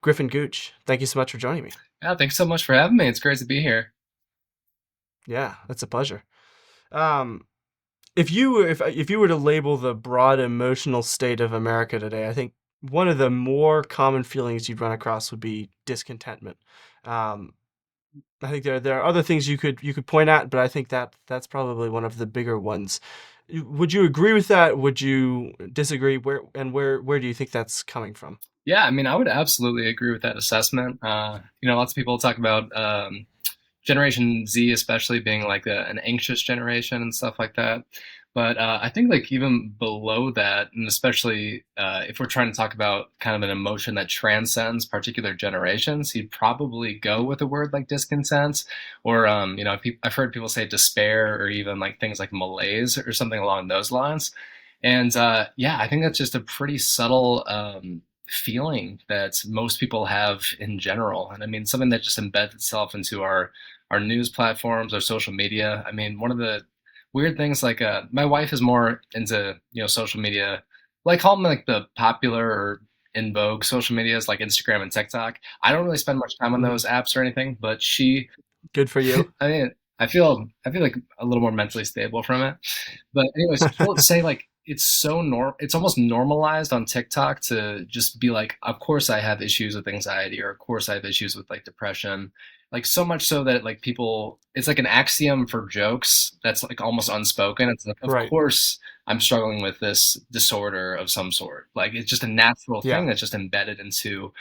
Griffin Gooch. Thank you so much for joining me. Yeah, thanks so much for having me. It's great to be here. Yeah, that's a pleasure. Um, if you were to label the broad emotional state of America today, I think one of the more common feelings you'd run across would be discontentment. Um, I think there are other things you could point at, but I think that's probably one of the bigger ones. Would you agree with that? Would you disagree? Where do you think that's coming from? Yeah, I mean, I would absolutely agree with that assessment. Lots of people talk about Generation Z, especially being like an anxious generation and stuff like that. But I think like even below that, and especially if we're trying to talk about kind of an emotion that transcends particular generations, you'd probably go with a word like discontent, or I've heard people say despair, or even like things like malaise or something along those lines. And yeah, I think that's just a pretty subtle feeling that most people have in general, and I mean something that just embeds itself into our news platforms, our social media. I mean, one of the weird things, like my wife is more into social media, like call them like the popular or in vogue social medias like Instagram and TikTok. I don't really spend much time on Hmm. those apps or anything, but she, Good for you. I mean, I feel like a little more mentally stable from it. But anyways, she'll say like it's almost normalized on TikTok to just be like, of course I have issues with anxiety, or of course I have issues with like depression. Like so much so that like people, it's like an axiom for jokes that's like almost unspoken. It's like, of Right. course I'm struggling with this disorder of some sort. Like it's just a natural thing Yeah. that's just embedded into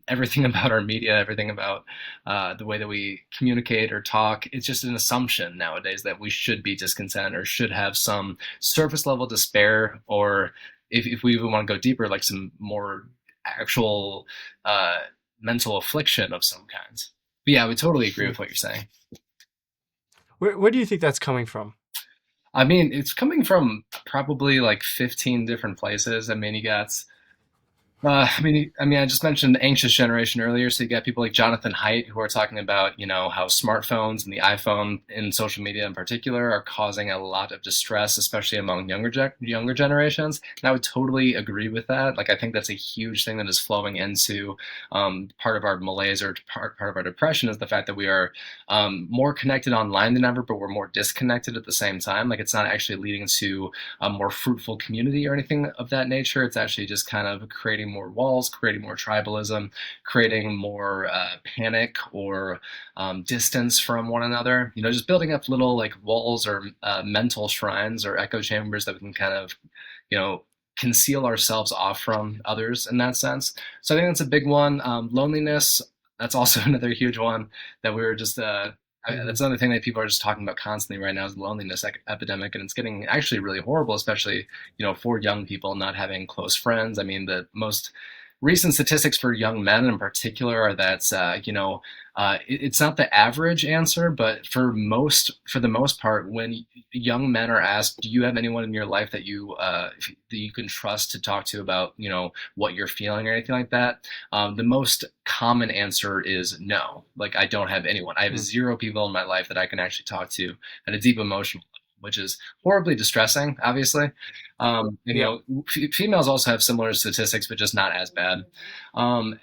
everything about our media, everything about the way that we communicate or talk. It's just an assumption nowadays that we should be discontent or should have some surface level despair, or if we even want to go deeper, like some more actual uh, mental affliction of some kinds. But yeah, I would totally agree Hmm. with what you're saying. Where do you think that's coming from? I mean, it's coming from probably like 15 different places. I mean, you got I just mentioned the anxious generation earlier. So you got people like Jonathan Haidt who are talking about, how smartphones and the iPhone and social media in particular are causing a lot of distress, especially among younger generations. And I would totally agree with that. Like, I think that's a huge thing that is flowing into part of our malaise, or part of our depression, is the fact that we are more connected online than ever, but we're more disconnected at the same time. Like, it's not actually leading to a more fruitful community or anything of that nature. It's actually just kind of creating more walls, creating more tribalism, creating more panic or distance from one another. Just building up little like walls or mental shrines or echo chambers that we can kind of, you know, conceal ourselves off from others in that sense. So I think that's a big one. Loneliness, that's also another huge one that we were just Hmm. that's another thing that people are just talking about constantly right now, is the loneliness epidemic, and it's getting actually really horrible, especially for young people not having close friends. I mean, the most recent statistics for young men in particular are that it's not the average answer, but for the most part, when young men are asked, "Do you have anyone in your life that you can trust to talk to about what you're feeling or anything like that?" The most common answer is no. Like, I don't have anyone. I have zero people in my life that I can actually talk to at a deep emotional level, which is horribly distressing, obviously. And Yeah. females also have similar statistics, but just not as bad.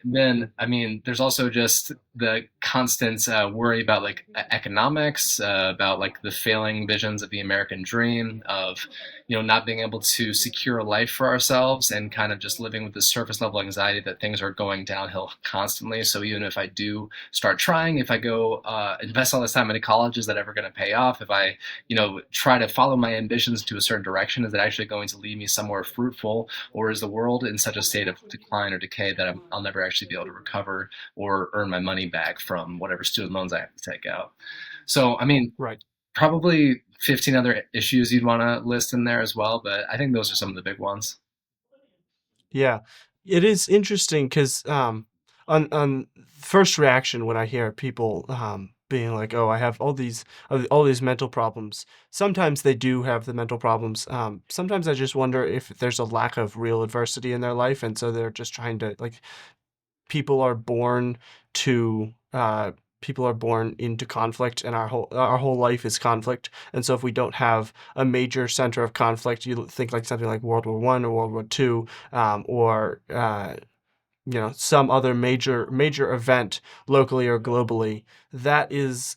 Then, I mean, there's also just the constant worry about like economics, about like the failing visions of the American dream, of not being able to secure a life for ourselves, and kind of just living with this surface level anxiety that things are going downhill constantly. So even if I do start trying, if I go invest all this time into college, is that ever going to pay off? If I try to follow my ambitions to a certain direction, is it actually going to lead me somewhere fruitful, or is the world in such a state of decline or decay that I'll never actually be able to recover or earn my money back from whatever student loans I have to take out? So, I mean, Right. probably 15 other issues you'd want to list in there as well, but I think those are some of the big ones. Yeah, it is interesting because on first reaction when I hear people being like, "Oh, I have all these mental problems." Sometimes they do have the mental problems. Sometimes I just wonder if there's a lack of real adversity in their life, and so they're just trying to like people are born to people are born into conflict, and our whole life is conflict. And so if we don't have a major center of conflict, you think like something like World War I or World War II, or some other major event locally or globally, that is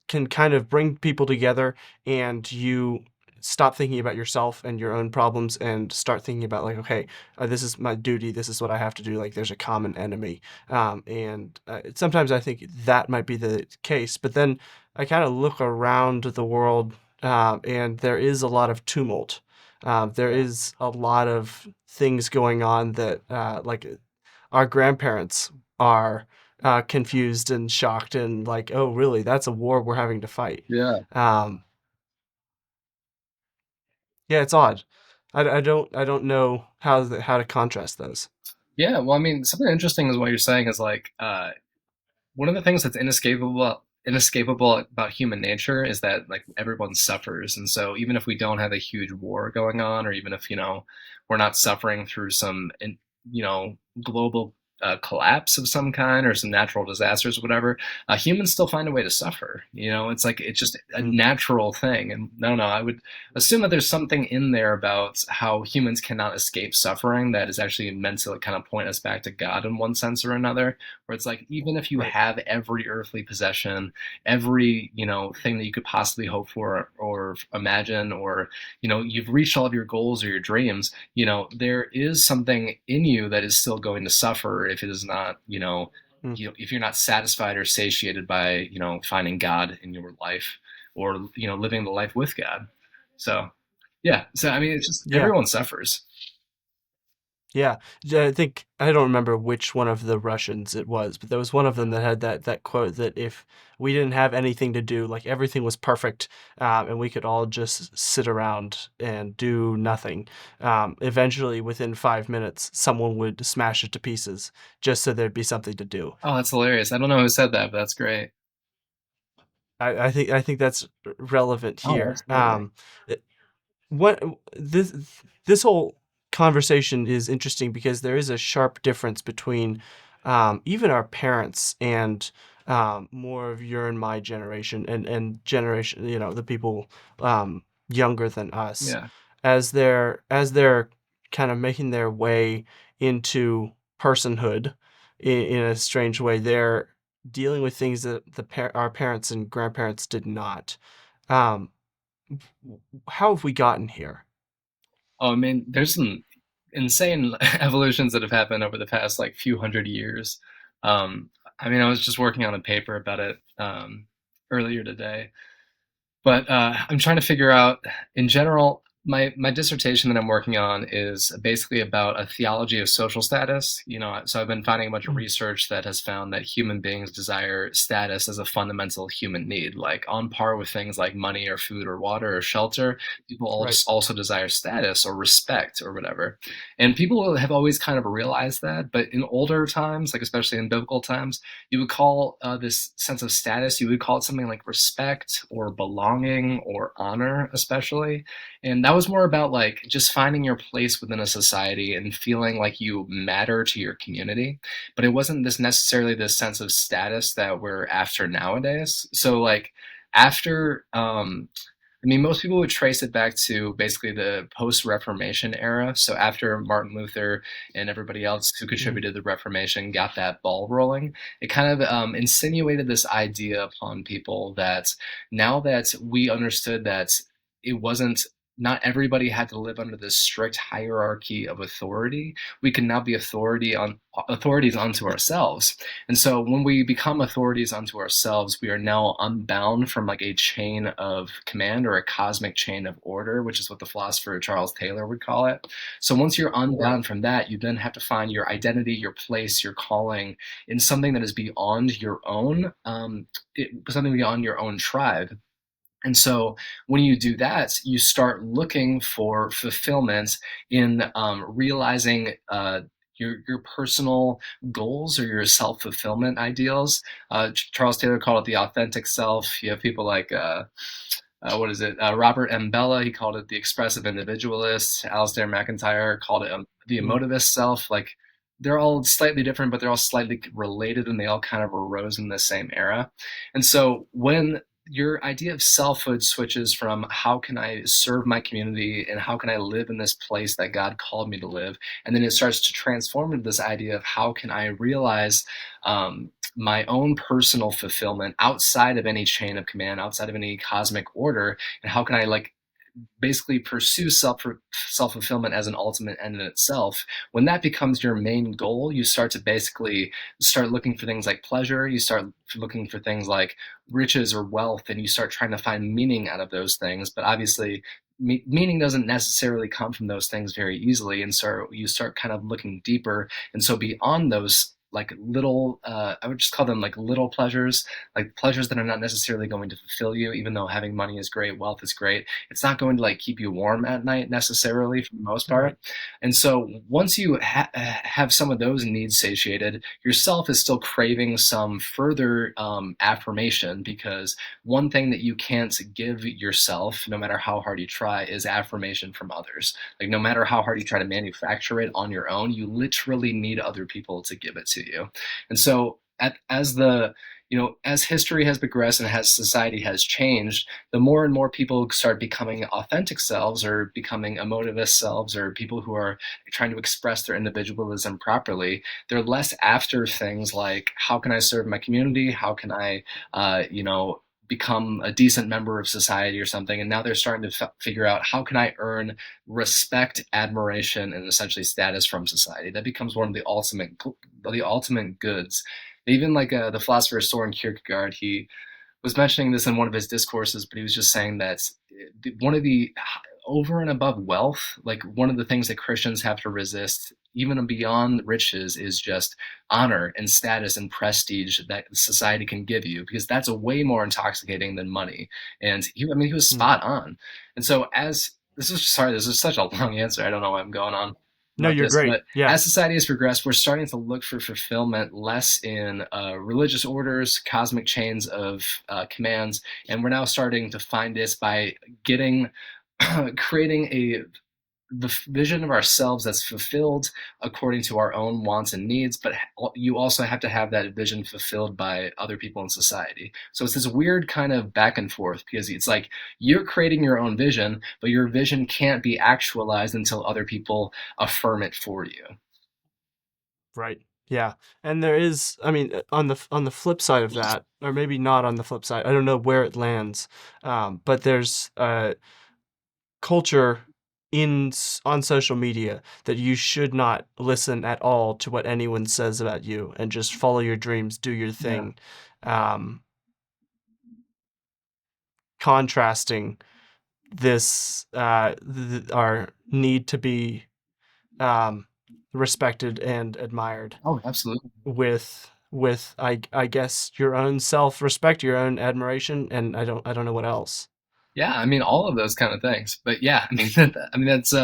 can kind of bring people together, and you stop thinking about yourself and your own problems and start thinking about, like, okay, this is my duty, this is what I have to do, like there's a common enemy. And sometimes I think that might be the case, but then I kind of look around the world, and there is a lot of tumult. There is a lot of things going on that, like, our grandparents are confused and shocked and like, oh, really? That's a war we're having to fight. Yeah. Um, yeah, it's odd. I don't know how to contrast those. Yeah, well, I mean, something interesting is what you're saying is like one of the things that's inescapable about human nature is that like everyone suffers, and so even if we don't have a huge war going on, or even if we're not suffering through some global collapse of some kind or some natural disasters or whatever, humans still find a way to suffer. It's like it's just a Mm, natural thing. And no, I would assume that there's something in there about how humans cannot escape suffering that is actually meant to like, kind of point us back to God in one sense or another, where it's like even if you right. have every earthly possession, every thing that you could possibly hope for or imagine, or you've reached all of your goals or your dreams, there is something in you that is still going to suffer if it is not Mm, if you're not satisfied or satiated by finding God in your life, or living the life with God. So yeah, so I mean it's just yeah. everyone suffers. Yeah, I think I don't remember which one of the Russians it was, but there was one of them that had that quote that if we didn't have anything to do, like everything was perfect, and we could all just sit around and do nothing, eventually within 5 minutes, someone would smash it to pieces just so there'd be something to do. Oh, that's hilarious. I don't know who said that, but that's great. I think that's relevant Oh, here. absolutely. What this whole conversation is interesting because there is a sharp difference between even our parents and more of your and my generation and generation, the people younger than us, Yeah. as they're kind of making their way into personhood in a strange way. They're dealing with things that our parents and grandparents did not. Um, how have we gotten here? Oh, I mean, there's some insane evolutions that have happened over the past like few hundred years. I mean, I was just working on a paper about it earlier today. But I'm trying to figure out, in general, my dissertation that I'm working on is basically about a theology of social status. So I've been finding a bunch of Mm, research that has found that human beings desire status as a fundamental human need, like on par with things like money or food or water or shelter. People right. also desire status or respect or whatever. And people have always kind of realized that, but in older times, like especially in biblical times, you would call this sense of status, you would call it something like respect or belonging or honor, especially. And that was more about like just finding your place within a society and feeling like you matter to your community. But it wasn't this necessarily this sense of status that we're after nowadays. So like after I mean, most people would trace it back to basically the post-Reformation era. So after Martin Luther and everybody else who Mhm. contributed to the Reformation got that ball rolling, it kind of insinuated this idea upon people that now that we understood that it wasn't not everybody had to live under this strict hierarchy of authority, we can now be authorities unto ourselves. And so when we become authorities unto ourselves, we are now unbound from like a chain of command or a cosmic chain of order, which is what the philosopher Charles Taylor would call it. So once you're Right. unbound from that, you then have to find your identity, your place, your calling in something that is beyond your own, something beyond your own tribe. And so when you do that, you start looking for fulfillment in realizing your personal goals or your self fulfillment ideals. Charles Taylor called it the authentic self. You have people like what is it? Robert M. Bella, he called it the expressive individualist. Alistair McIntyre called it the Mm, emotivist self. Like they're all slightly different, but they're all slightly related, and they all kind of arose in the same era. And so when your idea of selfhood switches from how can I serve my community and how can I live in this place that God called me to live, and then it starts to transform into this idea of how can I realize my own personal fulfillment outside of any chain of command, outside of any cosmic order, and how can I like basically pursue self fulfillment as an ultimate end in itself. When that becomes your main goal, you start to basically start looking for things like pleasure, you start looking for things like riches or wealth, and you start trying to find meaning out of those things. But obviously meaning doesn't necessarily come from those things very easily, and so you start kind of looking deeper, and so beyond those like little I would just call them like little pleasures, like pleasures that are not necessarily going to fulfill you, even though having money is great, wealth is great, it's not going to like keep you warm at night necessarily for the most part. Right. And so once you have some of those needs satiated, yourself is still craving some further affirmation, because one thing that you can't give yourself, no matter how hard you try, is affirmation from others. Like no matter how hard you try to manufacture it on your own, you literally need other people to give it to you. And so as the as history has progressed and as society has changed, the more and more people start becoming authentic selves or becoming emotivist selves or people who are trying to express their individualism properly, they're less after things like how can I serve my community, how can I, become a decent member of society or something, and now they're starting to figure out how can I earn respect, admiration, and essentially status from society. That becomes one of the ultimate goods. Even like the philosopher Soren Kierkegaard, he was mentioning this in one of his discourses, but he was just saying that one of the over and above wealth, like one of the things that Christians have to resist, even beyond riches, is just honor and status and prestige that society can give you, because that's a way more intoxicating than money. And he was Mm. spot on. And so, as this is such a long answer. I don't know why I'm going on No, about you're this, great. but Yeah. as society has progressed, we're starting to look for fulfillment less in religious orders, cosmic chains of commands, and we're now starting to find this by getting, creating the vision of ourselves that's fulfilled according to our own wants and needs, but you also have to have that vision fulfilled by other people in society. So it's this weird kind of back and forth, because it's like you're creating your own vision, but your vision can't be actualized until other people affirm it for you. Right. Yeah. And there is, I mean, on the flip side of that, or maybe not on the flip side, I don't know where it lands, but there's culture on social media that you should not listen at all to what anyone says about you and just follow your dreams, do your Yeah. thing, um, contrasting this our need to be um, respected and admired Oh, absolutely. with I guess your own self-respect, your own admiration, and I don't know what else. Yeah, I mean all of those kind of things. But yeah, I mean, that's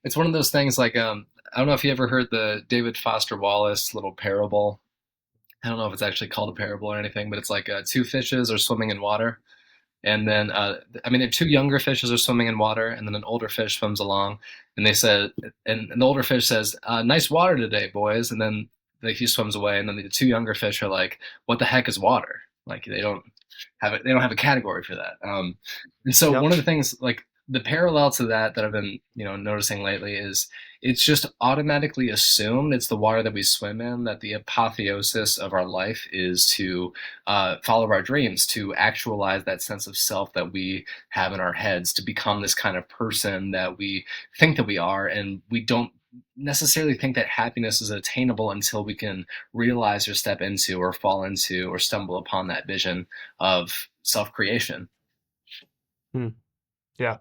it's one of those things like I don't know if you ever heard the David Foster Wallace little parable. I don't know if it's actually called a parable or anything, but it's like two fishes are swimming in water, and then two younger fishes are swimming in water, and then an older fish swims along, and they said, and the older fish says, "Nice water today, boys," and then like he swims away, and then the two younger fish are like, "What the heck is water?" Like they don't have a category for that. And so Yep. one of the things like the parallel to that I've been noticing lately is it's just automatically assumed it's the water that we swim in, that the apotheosis of our life is to follow our dreams, to actualize that sense of self that we have in our heads, to become this kind of person that we think that we are, and we don't necessarily think that happiness is attainable until we can realize or step into or fall into or stumble upon that vision of self-creation. Hmm. Yeah.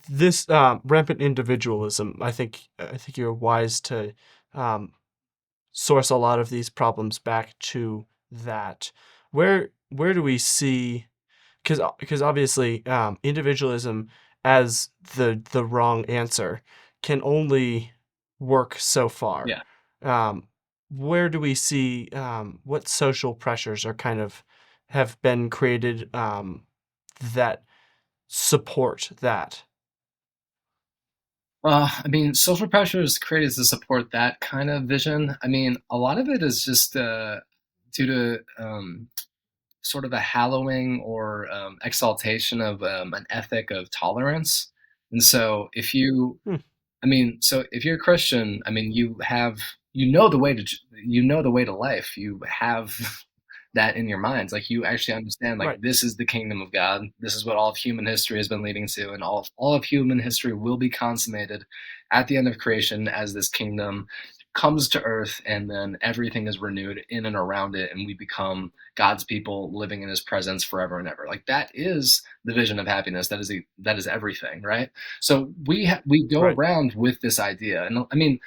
This rampant individualism, I think you're wise to um, source a lot of these problems back to that. Where do we see? Because obviously individualism as the wrong answer can only work so far. Yeah. Um, where do we see what social pressures are kind of have been created that support that? Social pressure is created to support that kind of vision. I mean, a lot of it is just due to sort of a hallowing or exaltation of an ethic of tolerance. And so Hmm. if you're a Christian, I mean, you know the way to you know the way to life. You have that in your minds. Like you actually understand, like Right. this is the kingdom of God. This is what all of human history has been leading to, and all of human history will be consummated at the end of creation as this kingdom comes to earth, and then everything is renewed in and around it, and we become God's people living in His presence forever and ever. Like that is the vision of happiness. That is everything, right? So we go Right. around with this idea, and I mean,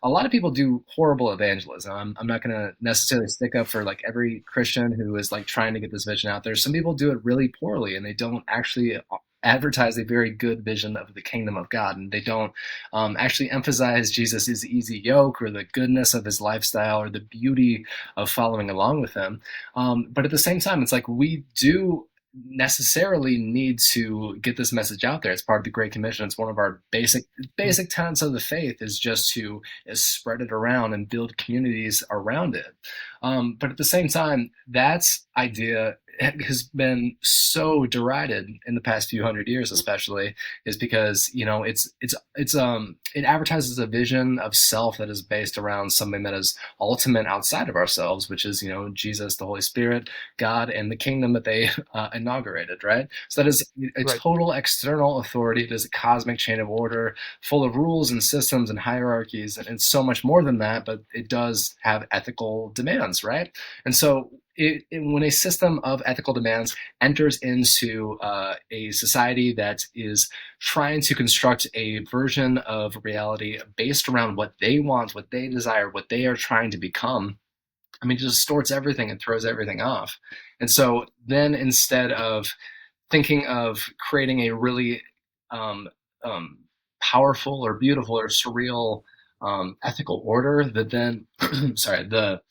a lot of people do horrible evangelism. I'm not going to necessarily stick up for like every Christian who is like trying to get this vision out there. Some people do it really poorly, and they don't actually advertise a very good vision of the kingdom of God, and they don't actually emphasize Jesus' easy yoke or the goodness of his lifestyle or the beauty of following along with him. But at the same time, it's like we do necessarily need to get this message out there. It's part of the Great Commission. It's one of our Mm. basic tenets of the faith is just to spread it around and build communities around it. But at the same time, that idea has been so derided in the past few hundred years, especially, is because it advertises a vision of self that is based around something that is ultimate outside of ourselves, which is Jesus, the Holy Spirit, God, and the kingdom that they inaugurated, right? So that is a Right. total external authority. It is a cosmic chain of order full of rules and systems and hierarchies, and it's so much more than that, but it does have ethical demands, right? And so when a system of ethical demands enters into a society that is trying to construct a version of reality based around what they want, what they desire, what they are trying to become, I mean, it just distorts everything and throws everything off. And so then instead of thinking of creating a really um, um, powerful or beautiful or surreal ethical order, that then, sorry, the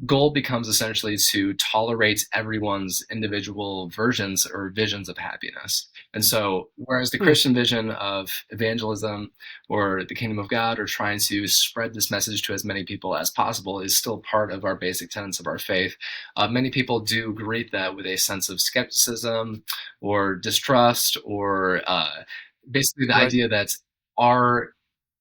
goal becomes essentially to tolerate everyone's individual versions or visions of happiness. And so, whereas the Hmm. Christian vision of evangelism or the kingdom of God or trying to spread this message to as many people as possible is still part of our basic tenets of our faith, many people do greet that with a sense of skepticism or distrust or basically the Right. idea that our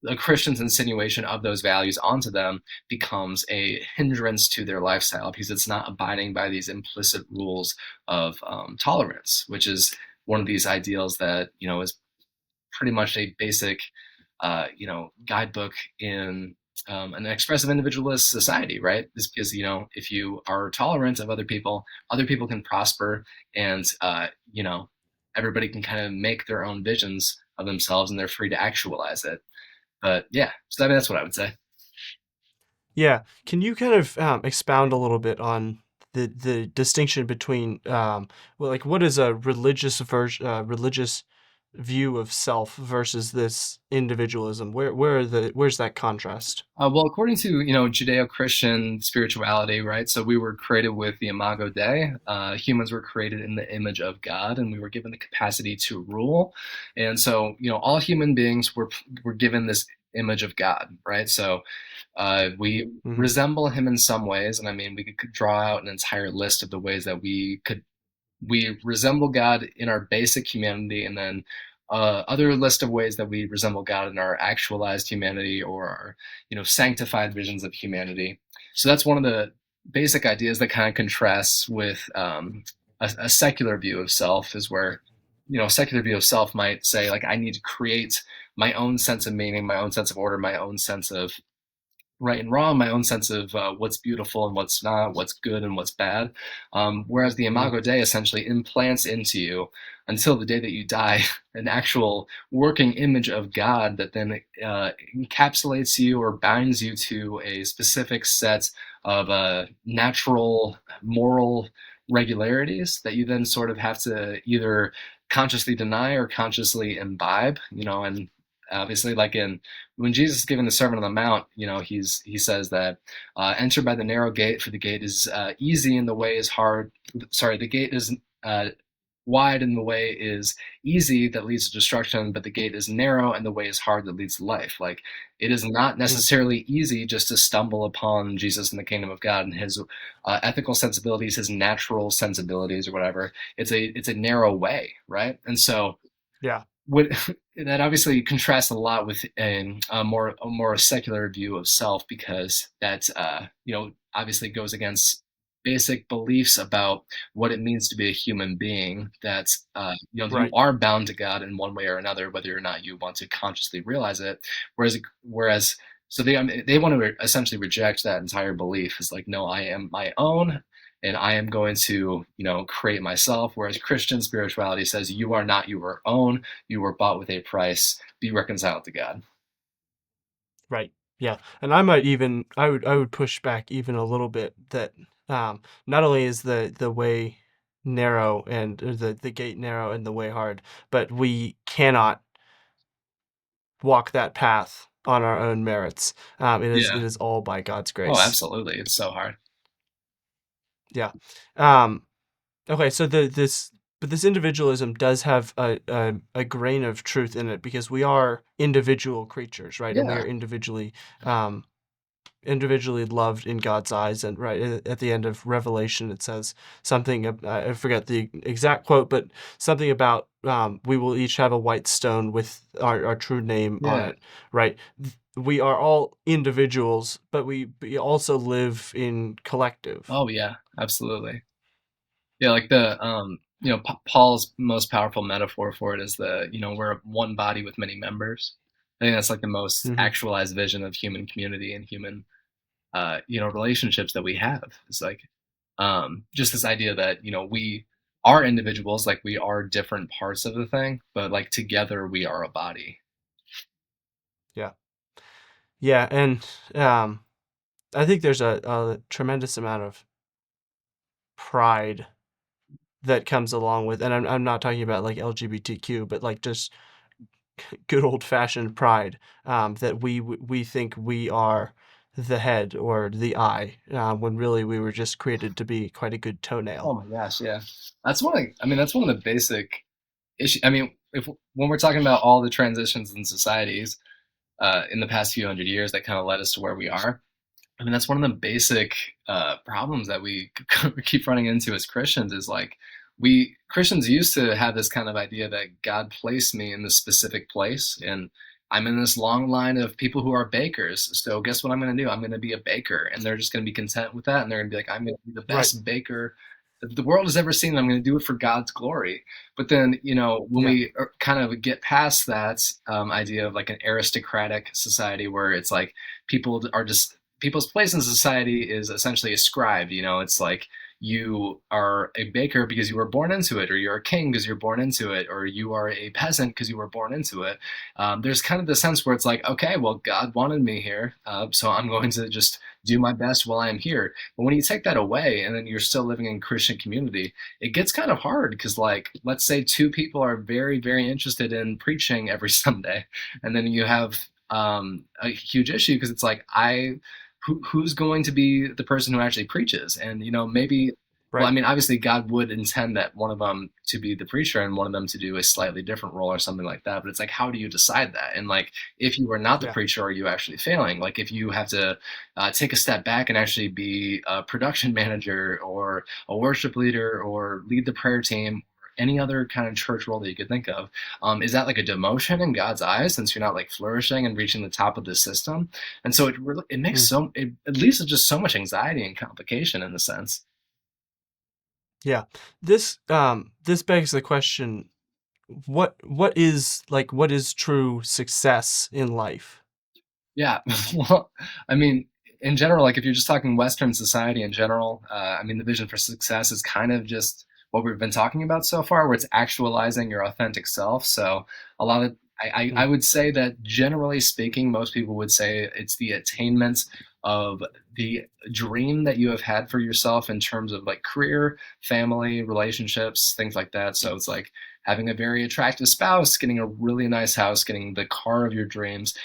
a Christian's insinuation of those values onto them becomes a hindrance to their lifestyle because it's not abiding by these implicit rules of tolerance, which is one of these ideals that is pretty much a basic guidebook in an expressive individualist society, right? Is because if you are tolerant of other people can prosper, and everybody can kind of make their own visions of themselves, and they're free to actualize it. But yeah, so I mean, that's what I would say. Yeah. Can you kind of expound a little bit on the distinction between well, like what is a religious view of self versus this individualism? Where's that contrast? Well, according to Judeo-Christian spirituality, right? So we were created with the Imago Dei. Humans were created in the image of God, and we were given the capacity to rule. And so all human beings were given this image of God, right? So we Hmm. resemble Him in some ways, and I mean we could draw out an entire list of the ways that we resemble God in our basic humanity, and then other list of ways that we resemble God in our actualized humanity or our sanctified visions of humanity. So that's one of the basic ideas that kind of contrasts with a secular view of self, is where a secular view of self might say like I need to create my own sense of meaning, my own sense of order, my own sense of right and wrong, my own sense of what's beautiful and what's not, what's good and what's bad. Whereas the Hmm. Imago Dei essentially implants into you until the day that you die an actual working image of God that then encapsulates you or binds you to a specific set of natural moral regularities that you then sort of have to either consciously deny or consciously imbibe, and obviously like in when Jesus is giving the Sermon on the Mount, he says that enter by the narrow gate, for the gate is easy and the way is hard. Sorry, the gate is wide and the way is easy that leads to destruction, but the gate is narrow and the way is hard that leads to life. Like it is not Mm, necessarily easy just to stumble upon Jesus and the kingdom of God and his ethical sensibilities, his natural sensibilities, or whatever. It's a narrow way, right? And so yeah, would that obviously contrasts a lot with a more secular view of self, because that obviously goes against basic beliefs about what it means to be a human being, that you right, are bound to God in one way or another, whether or not you want to consciously realize it. Whereas so they want to essentially reject that entire belief. It's like, no, I am my own, and I am going to, create myself. Whereas Christian spirituality says you are not your own, you were bought with a price, be reconciled to God. right. Yeah. And I would push back even a little bit that not only is the way narrow and or the gate narrow and the way hard, but we cannot walk that path on our own merits. It Yeah. is all by God's Oh, grace. absolutely. It's so hard. Yeah. Um, okay, so this individualism does have a grain of truth in it because we are individual creatures, right? And we are Yeah. um, individually loved in God's eyes. And right at the end of Revelation, it says something. I forget the exact quote, but something about we will each have a white stone with our true name on Yeah. it, right? We are all individuals, but we also live in collective. Oh, yeah. Absolutely. Yeah, like Paul's most powerful metaphor for it is we're one body with many members. I think that's like the most Hmm. actualized vision of human community and human relationships that we have. It's like just this idea that we are individuals, like we are different parts of the thing, but like together we are a body. Yeah, yeah, and um, I think there's a tremendous amount of pride that comes along with, and I'm not talking about like LGBTQ, but like just good old fashioned pride, that we think we are the head or the eye, when really we were just created to be quite a good Oh toenail. my gosh, yeah. That's one of the basic issues. I mean, if when we're talking about all the transitions in societies in the past few hundred years that kind of led us to where we are, I mean, that's one of the basic problems that we keep running into as Christians. Is like we Christians used to have this kind of idea that God placed me in this specific place, and I'm in this long line of people who are bakers. So guess what I'm going to do? I'm going to be a baker, and they're just going to be content with that, and they're going to be like, I'm going to be the Right. best baker that the world has ever seen. And I'm going to do it for God's glory. But then, when Yeah. we kind of get past that idea of like an aristocratic society where it's like people are just people's place in society is essentially ascribed. It's like you are a baker because you were born into it, or you're a king because you're born into it, or you are a peasant because you were born into it. There's kind of the sense where it's like, okay, well, God wanted me here, so I'm going to just do my best while I'm here. But when you take that away and then you're still living in Christian community, it gets kind of hard because, like, let's say two people are very, very interested in preaching every Sunday, and then you have a huge issue because it's like who's going to be the person who actually preaches, and maybe, well, I Right. mean, obviously God would intend that one of them to be the preacher and one of them to do a slightly different role or something like that, but it's like, how do you decide that? And like, if you are not the Yeah. preacher, are you actually failing? Like, if you have to take a step back and actually be a production manager or a worship leader or lead the prayer team, any other kind of church role that you could think of, is that like a demotion in God's eyes, since you're not like flourishing and reaching the top of the system? And so it makes Mm. it leads to just so much anxiety and complication in the sense. Yeah. This begs the question, what is true success in life? Yeah. Well, I mean, in general, like if you're just talking Western society in general, I mean, the vision for success is kind of just what we've been talking about so far, where it's actualizing your authentic self. So a lot of I Mm. would say that generally speaking, most people would say it's the attainment of the dream that you have had for yourself in terms of like career, family, relationships, things like that. So it's like having a very attractive spouse, getting a really nice house, getting the car of your dreams,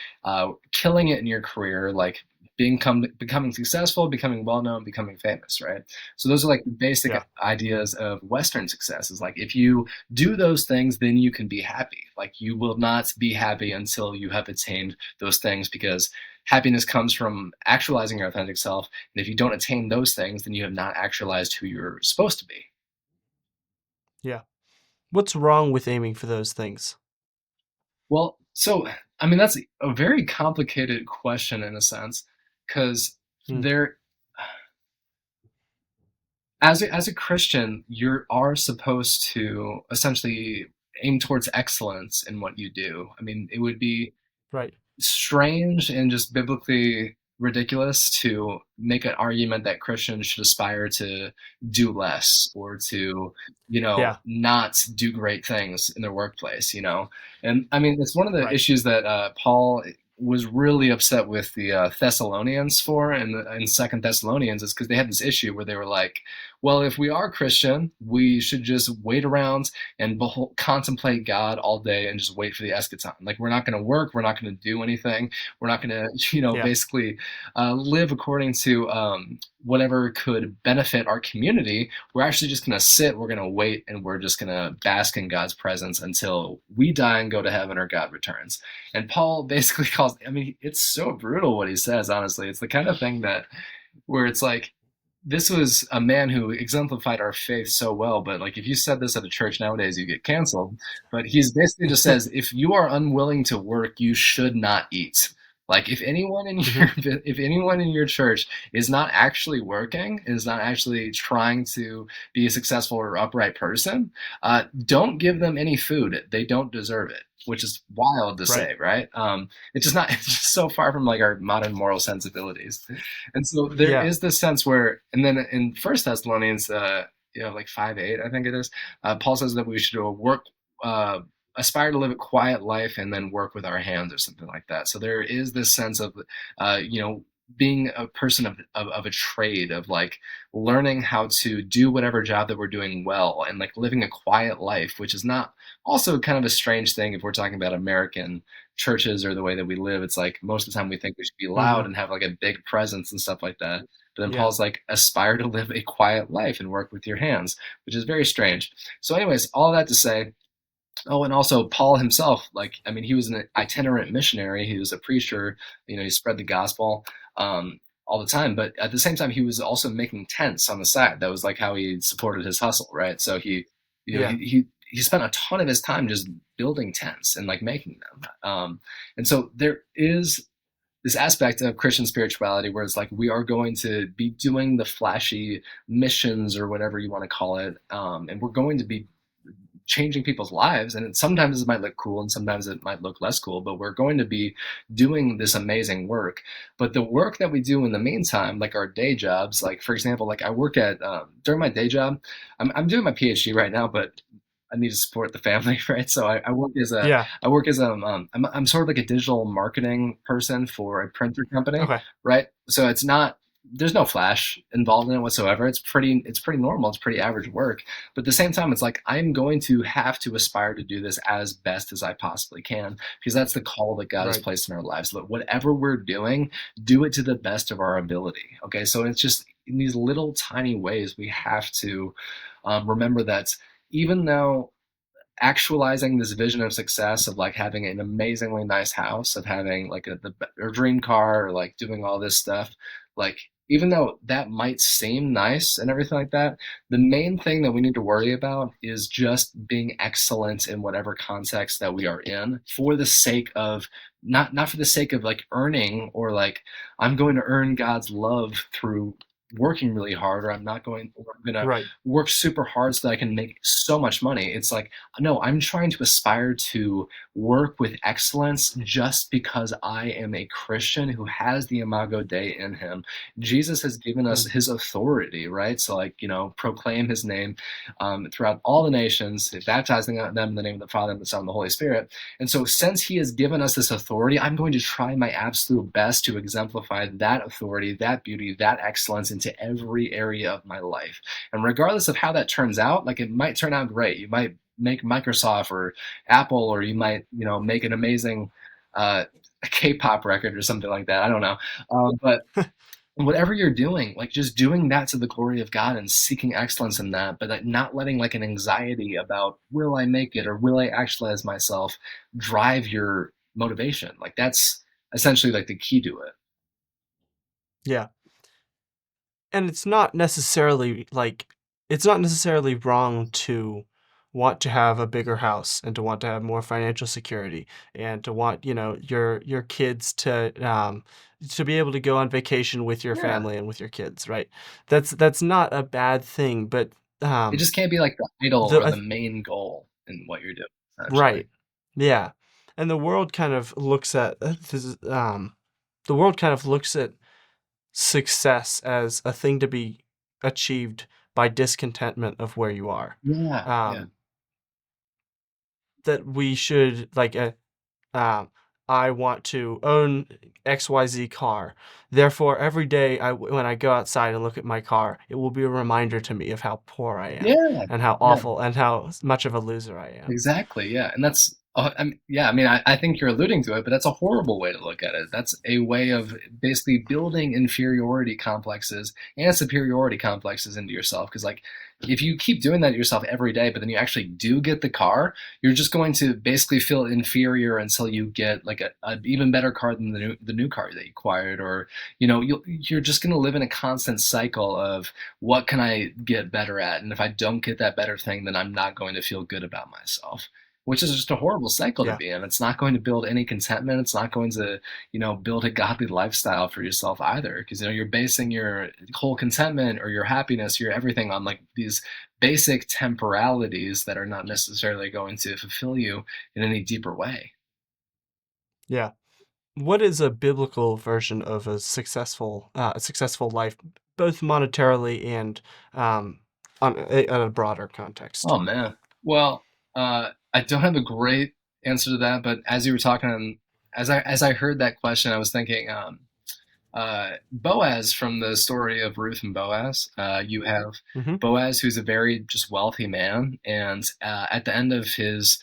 killing it in your career, like becoming successful, becoming well known, becoming famous, right? So those are like the basic Yeah. ideas of Western success. Is like if you do those things, then you can be happy. Like you will not be happy until you have attained those things, because happiness comes from actualizing your authentic self. And if you don't attain those things, then you have not actualized who you're supposed to be. Yeah. What's wrong with aiming for those things? Well, so I mean that's a very complicated question in a sense, because Mm, there, as a Christian, you are supposed to essentially aim towards excellence in what you do. I mean, it would be right. strange and just biblically ridiculous to make an argument that Christians should aspire to do less, or to, Yeah. not do great things in their workplace. And I mean, it's one of the Right. issues that Paul was really upset with the Thessalonians for in Second Thessalonians, is because they had this issue where they were like, well, if we are Christian, we should just wait around and contemplate God all day and just wait for the eschaton. Like, we're not going to work, we're not going to do anything, we're not going to, Yeah. basically live according to whatever could benefit our community. We're actually just going to sit, we're going to wait, and we're just going to bask in God's presence until we die and go to heaven or God returns. And Paul basically calls, I mean, it's so brutal what he says, honestly. It's the kind of thing that, where it's like, this was a man who exemplified our faith so well, but like if you said this at a church nowadays, you get canceled. But he's basically just says, if you are unwilling to work, you should not eat. Like if anyone in Hmm. your if anyone in your church is not actually working, is not actually trying to be a successful or upright person, don't give them any food. They don't deserve it, which is wild to Right. say, right? It's just not. It's just so far from like our modern moral sensibilities. And so there Yeah. is this sense where, and then in First Thessalonians, like 5:8, I think it is, Paul says that we should work, uh, aspire to live a quiet life, and then work with our hands or something like that. So there is this sense of, uh, you know, being a person of a trade, of like learning how to do whatever job that we're doing well, and like living a quiet life, which is not, also kind of a strange thing if we're talking about American churches or the way that we live. It's like most of the time we think we should be loud Hmm. and have like a big presence and stuff like that. But then Yeah. Paul's like, aspire to live a quiet life and work with your hands, which is very strange. So, anyways, all that to say, oh, and also Paul himself, like, I mean, he was an itinerant missionary. He was a preacher. He spread the gospel all the time. But at the same time, he was also making tents on the side. That was like how he supported his hustle, right? So he, you know, Yeah. he spent a ton of his time just building tents and like making them. And so there is this aspect of Christian spirituality where it's like we are going to be doing the flashy missions or whatever you want to call it, and we're going to be changing people's lives, and sometimes it might look cool and sometimes it might look less cool, but we're going to be doing this amazing work. But the work that we do in the meantime, like our day jobs, like for example, like I work at during my day job, I'm doing my PhD right now, but I need to support the family, right? So I work as a Yeah. I work as I'm sort of like a digital marketing person for a printer company, Okay. right? So it's not, there's no flash involved in it whatsoever. It's pretty normal. It's pretty average work. But at the same time, it's like I'm going to have to aspire to do this as best as I possibly can, because that's the call that God has Right. placed in our lives. That whatever we're doing, do it to the best of our ability. Okay, so it's just in these little tiny ways we have to remember that even though actualizing this vision of success, of like having an amazingly nice house, of having like a dream car, or like doing all this stuff, like even though that might seem nice and everything like that, the main thing that we need to worry about is just being excellent in whatever context that we are in, for the sake of, not for the sake of like earning, or like I'm going to earn God's love through working really hard, or I'm going to Right. work super hard so that I can make so much money. It's like, no, I'm trying to aspire to work with excellence just because I am a Christian who has the Imago Dei in him. Jesus has given us Mm. his authority, right? So, like, proclaim his name throughout all the nations, baptizing them in the name of the Father, and the Son, and the Holy Spirit. And so, since he has given us this authority, I'm going to try my absolute best to exemplify that authority, that beauty, that excellence into every area of my life. And regardless of how that turns out, like it might turn out great. You might make Microsoft or Apple, or you might, make an amazing uh, a K-pop record or something like that. I don't know. But whatever you're doing, like just doing that to the glory of God and seeking excellence in that, but like not letting like an anxiety about will I make it or will I actualize myself drive your motivation. Like that's essentially like the key to it. Yeah. And it's not necessarily wrong to want to have a bigger house and to want to have more financial security and to want, your kids to be able to go on vacation with your Yeah. family and with your kids, right? That's not a bad thing, but It um just can't be like the idol the or the main goal in what you're doing, essentially. right. Yeah. And the world kind of looks at the world kind of looks at success as a thing to be achieved by discontentment of where you are. Yeah, yeah. Um, that we should um, I want to own XYZ car. Therefore, every day when I go outside and look at my car, it will be a reminder to me of how poor I am Yeah, and how yeah. awful and how much of a loser I am. Exactly, yeah, and that's yeah, I mean, I think you're alluding to it, but that's a horrible way to look at it. That's a way of basically building inferiority complexes and superiority complexes into yourself. Because like, if you keep doing that to yourself every day, but then you actually do get the car, you're just going to basically feel inferior until you get like a even better car than the new car that you acquired, or you're just going to live in a constant cycle of what can I get better at, and if I don't get that better thing, then I'm not going to feel good about myself, which is just a horrible cycle to Yeah. be in. It's not going to build any contentment. It's not going to, build a godly lifestyle for yourself either. Because you're basing your whole contentment or your happiness, your everything on like these basic temporalities that are not necessarily going to fulfill you in any deeper way. Yeah. What is a biblical version of a successful life, both monetarily and on a broader context? Oh man. Well, I don't have a great answer to that, but as you were talking, as I heard that question, I was thinking, Boaz from the story of Ruth and Boaz. You have Hmm. Boaz, who's a very just wealthy man, and at the end of his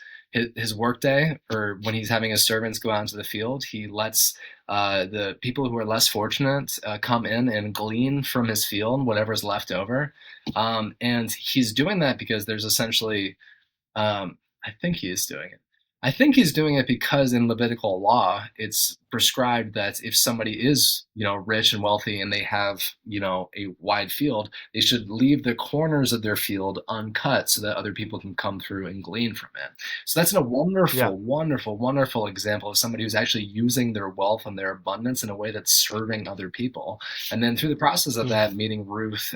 workday, or when he's having his servants go out into the field, he lets the people who are less fortunate come in and glean from his field whatever's left over. And he's doing that because there's essentially I think he is doing it. I think he's doing it because in Levitical law, it's prescribed that if somebody is, rich and wealthy and they have, a wide field, they should leave the corners of their field uncut so that other people can come through and glean from it. So that's a Yeah. wonderful, wonderful, wonderful example of somebody who's actually using their wealth and their abundance in a way that's serving other people. And then through the process of Mm. that, meeting Ruth,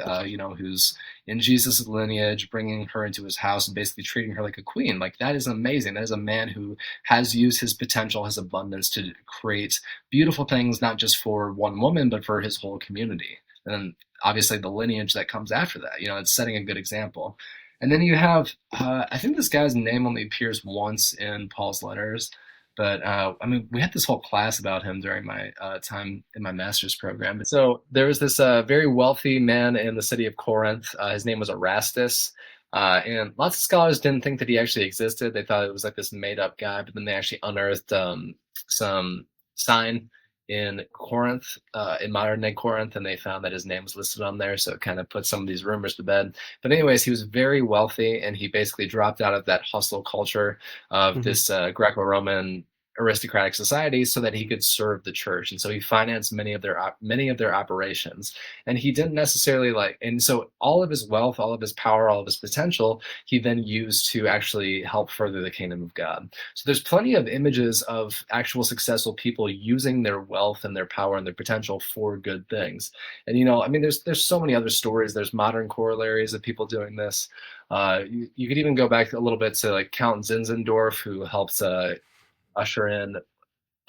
who's in Jesus' lineage, bringing her into his house and basically treating her like a queen. Like that is amazing. That is a man who has used his potential, his abundance to create beautiful things, not just for one woman, but for his whole community. And then obviously the lineage that comes after that, it's setting a good example. And then you have, I think this guy's name only appears once in Paul's letters, but I mean, we had this whole class about him during my time in my master's program. So there was this very wealthy man in the city of Corinth. His name was Erastus. And lots of scholars didn't think that he actually existed. They thought it was like this made up guy, but then they actually unearthed some sign in Corinth, in modern day Corinth, and they found that his name was listed on there. So it kind of put some of these rumors to bed. But, anyways, he was very wealthy, and he basically dropped out of that hustle culture of Hmm. this Greco Roman aristocratic society so that he could serve the church, and so he financed many of their operations, and he didn't necessarily and so all of his wealth, all of his power, all of his potential, he then used to actually help further the kingdom of God. So there's plenty of images of actual successful people using their wealth and their power and their potential for good things. And I mean, there's so many other stories. There's modern corollaries of people doing this. You could even go back a little bit to like Count Zinzendorf, who helped usher in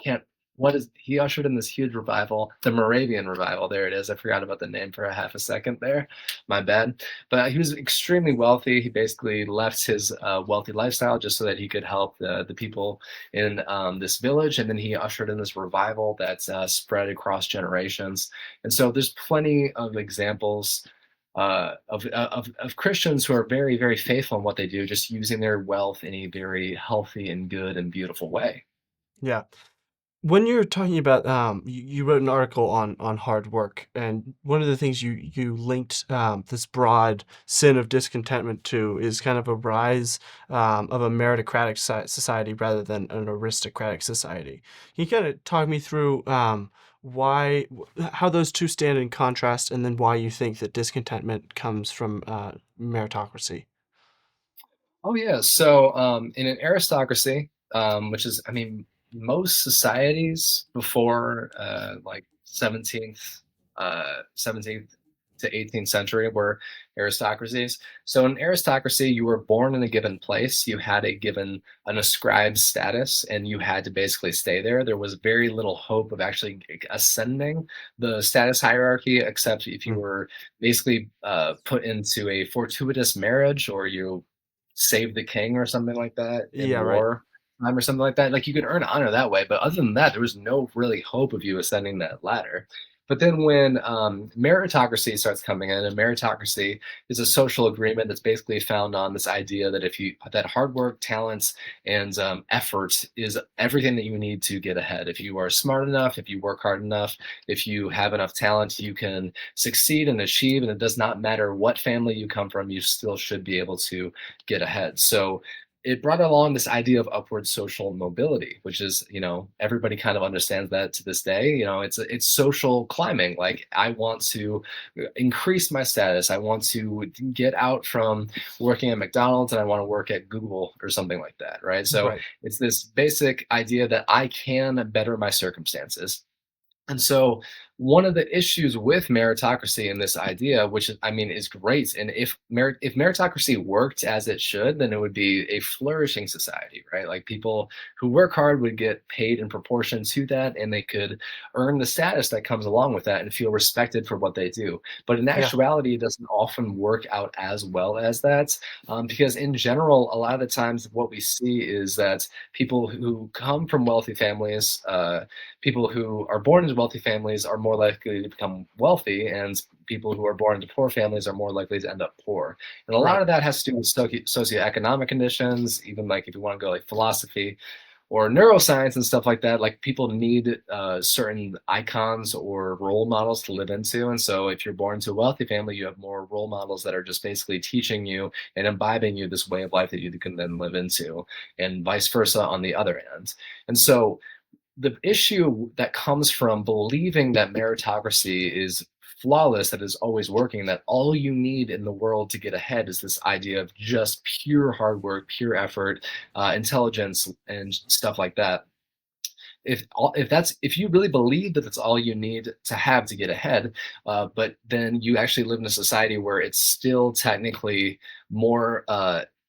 can't what is he ushered in this huge revival, the Moravian revival. There it is. I forgot about the name for a half a second there. My bad. But he was extremely wealthy. He basically left his wealthy lifestyle just so that he could help the people in this village. And then he ushered in this revival that's spread across generations. And so there's plenty of examples of Christians who are very, very faithful in what they do, just using their wealth in a very healthy and good and beautiful way. Yeah. When you're talking about, you wrote an article on hard work, and one of the things you linked this broad sin of discontentment to is kind of a rise of a meritocratic society rather than an aristocratic society. Can you kind of talk me through how those two stand in contrast, and then why you think that discontentment comes from meritocracy? Oh yeah. So in an aristocracy, which is, I mean, most societies before like 17th to 18th century were aristocracies. So in aristocracy, you were born in a given place, you had an ascribed status, and you had to basically stay there. There was very little hope of actually ascending the status hierarchy, except if you Mm. were basically put into a fortuitous marriage or you save the king or something like that in Yeah, right. war time or something like that. Like you could earn honor that way, but other than that, there was no really hope of you ascending that ladder. But then when meritocracy starts coming in, and meritocracy is a social agreement that's basically found on this idea that if you that hard work, talents, and effort is everything that you need to get ahead. If you are smart enough, if you work hard enough, if you have enough talent, you can succeed and achieve, and it does not matter what family you come from, you still should be able to get ahead. So it brought along this idea of upward social mobility, which is, everybody kind of understands that to this day. It's social climbing. Like I want to increase my status. I want to get out from working at McDonald's and I want to work at Google or something like that, right? So Right. it's this basic idea that I can better my circumstances. And so one of the issues with meritocracy and this idea, which is, I mean, is great. And if meritocracy worked as it should, then it would be a flourishing society, right? Like people who work hard would get paid in proportion to that, and they could earn the status that comes along with that and feel respected for what they do. But in Yeah. actuality, it doesn't often work out as well as that, because in general, a lot of the times what we see is that people who come from wealthy families, people who are born into wealthy families are more likely to become wealthy, and people who are born into poor families are more likely to end up poor. And a lot Right. of that has to do with socioeconomic conditions, even like if you want to go like philosophy or neuroscience and stuff like that. Like people need certain icons or role models to live into. And so if you're born to a wealthy family, you have more role models that are just basically teaching you and imbibing you this way of life that you can then live into, and vice versa on the other end. And so the issue that comes from believing that meritocracy is flawless, that is always working, that all you need in the world to get ahead is this idea of just pure hard work, pure effort, intelligence, and stuff like that. If you really believe that that's all you need to have to get ahead, but then you actually live in a society where it's still technically more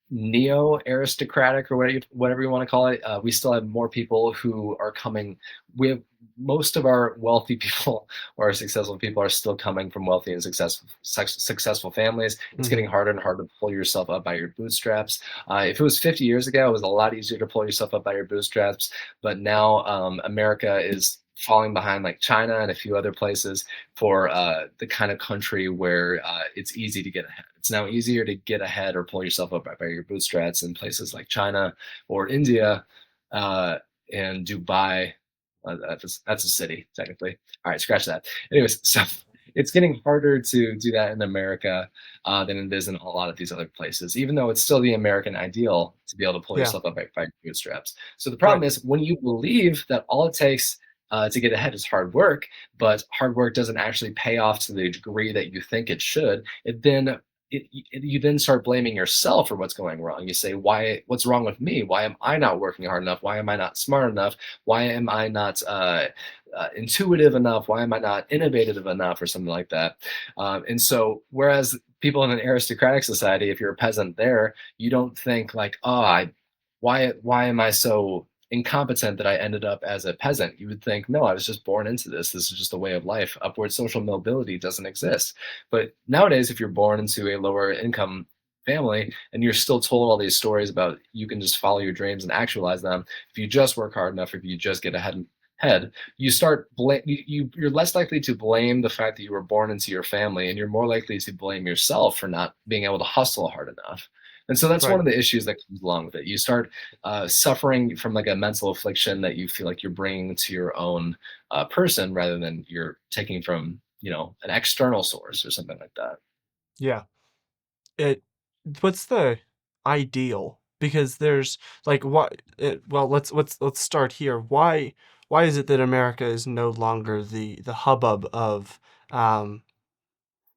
neo aristocratic, or whatever you want to call it. We still have more people who are coming. We have most of our wealthy people or successful people are still coming from wealthy and successful families. It's getting Hmm. harder and harder to pull yourself up by your bootstraps. If it was 50 years ago, it was a lot easier to pull yourself up by your bootstraps, but now America is falling behind like China and a few other places for the kind of country where it's easy to get ahead. It's now easier to get ahead or pull yourself up by your bootstraps in places like China or India uh, and Dubai. That's a city, technically. All right, scratch that. Anyways, so it's getting harder to do that in America than it is in a lot of these other places, even though it's still the American ideal to be able to pull Yeah. yourself up by your bootstraps. So the Right. problem is when you believe that all it takes to get ahead is hard work, but hard work doesn't actually pay off to the degree that you think it should, you then start blaming yourself for what's going wrong. You say, "Why? What's wrong with me? Why am I not working hard enough? Why am I not smart enough? Why am I not intuitive enough? Why am I not innovative enough?" or something like that. And so, whereas people in an aristocratic society, if you're a peasant there, you don't think like, "Oh, why am I so incompetent that I ended up as a peasant?" You would think, no, I was just born into this. This is just a way of life. Upward social mobility doesn't exist. But nowadays, if you're born into a lower income family and you're still told all these stories about you can just follow your dreams and actualize them if you just work hard enough, if you just get ahead, you start you're less likely to blame the fact that you were born into your family, and you're more likely to blame yourself for not being able to hustle hard enough. And so that's one Right. of the issues that comes along with it. You start suffering from like a mental affliction that you feel like you're bringing to your own person rather than you're taking from, an external source or something like that. Yeah. It what's the ideal? Because there's like what well, let's start here. Why is it that America is no longer the hubbub of um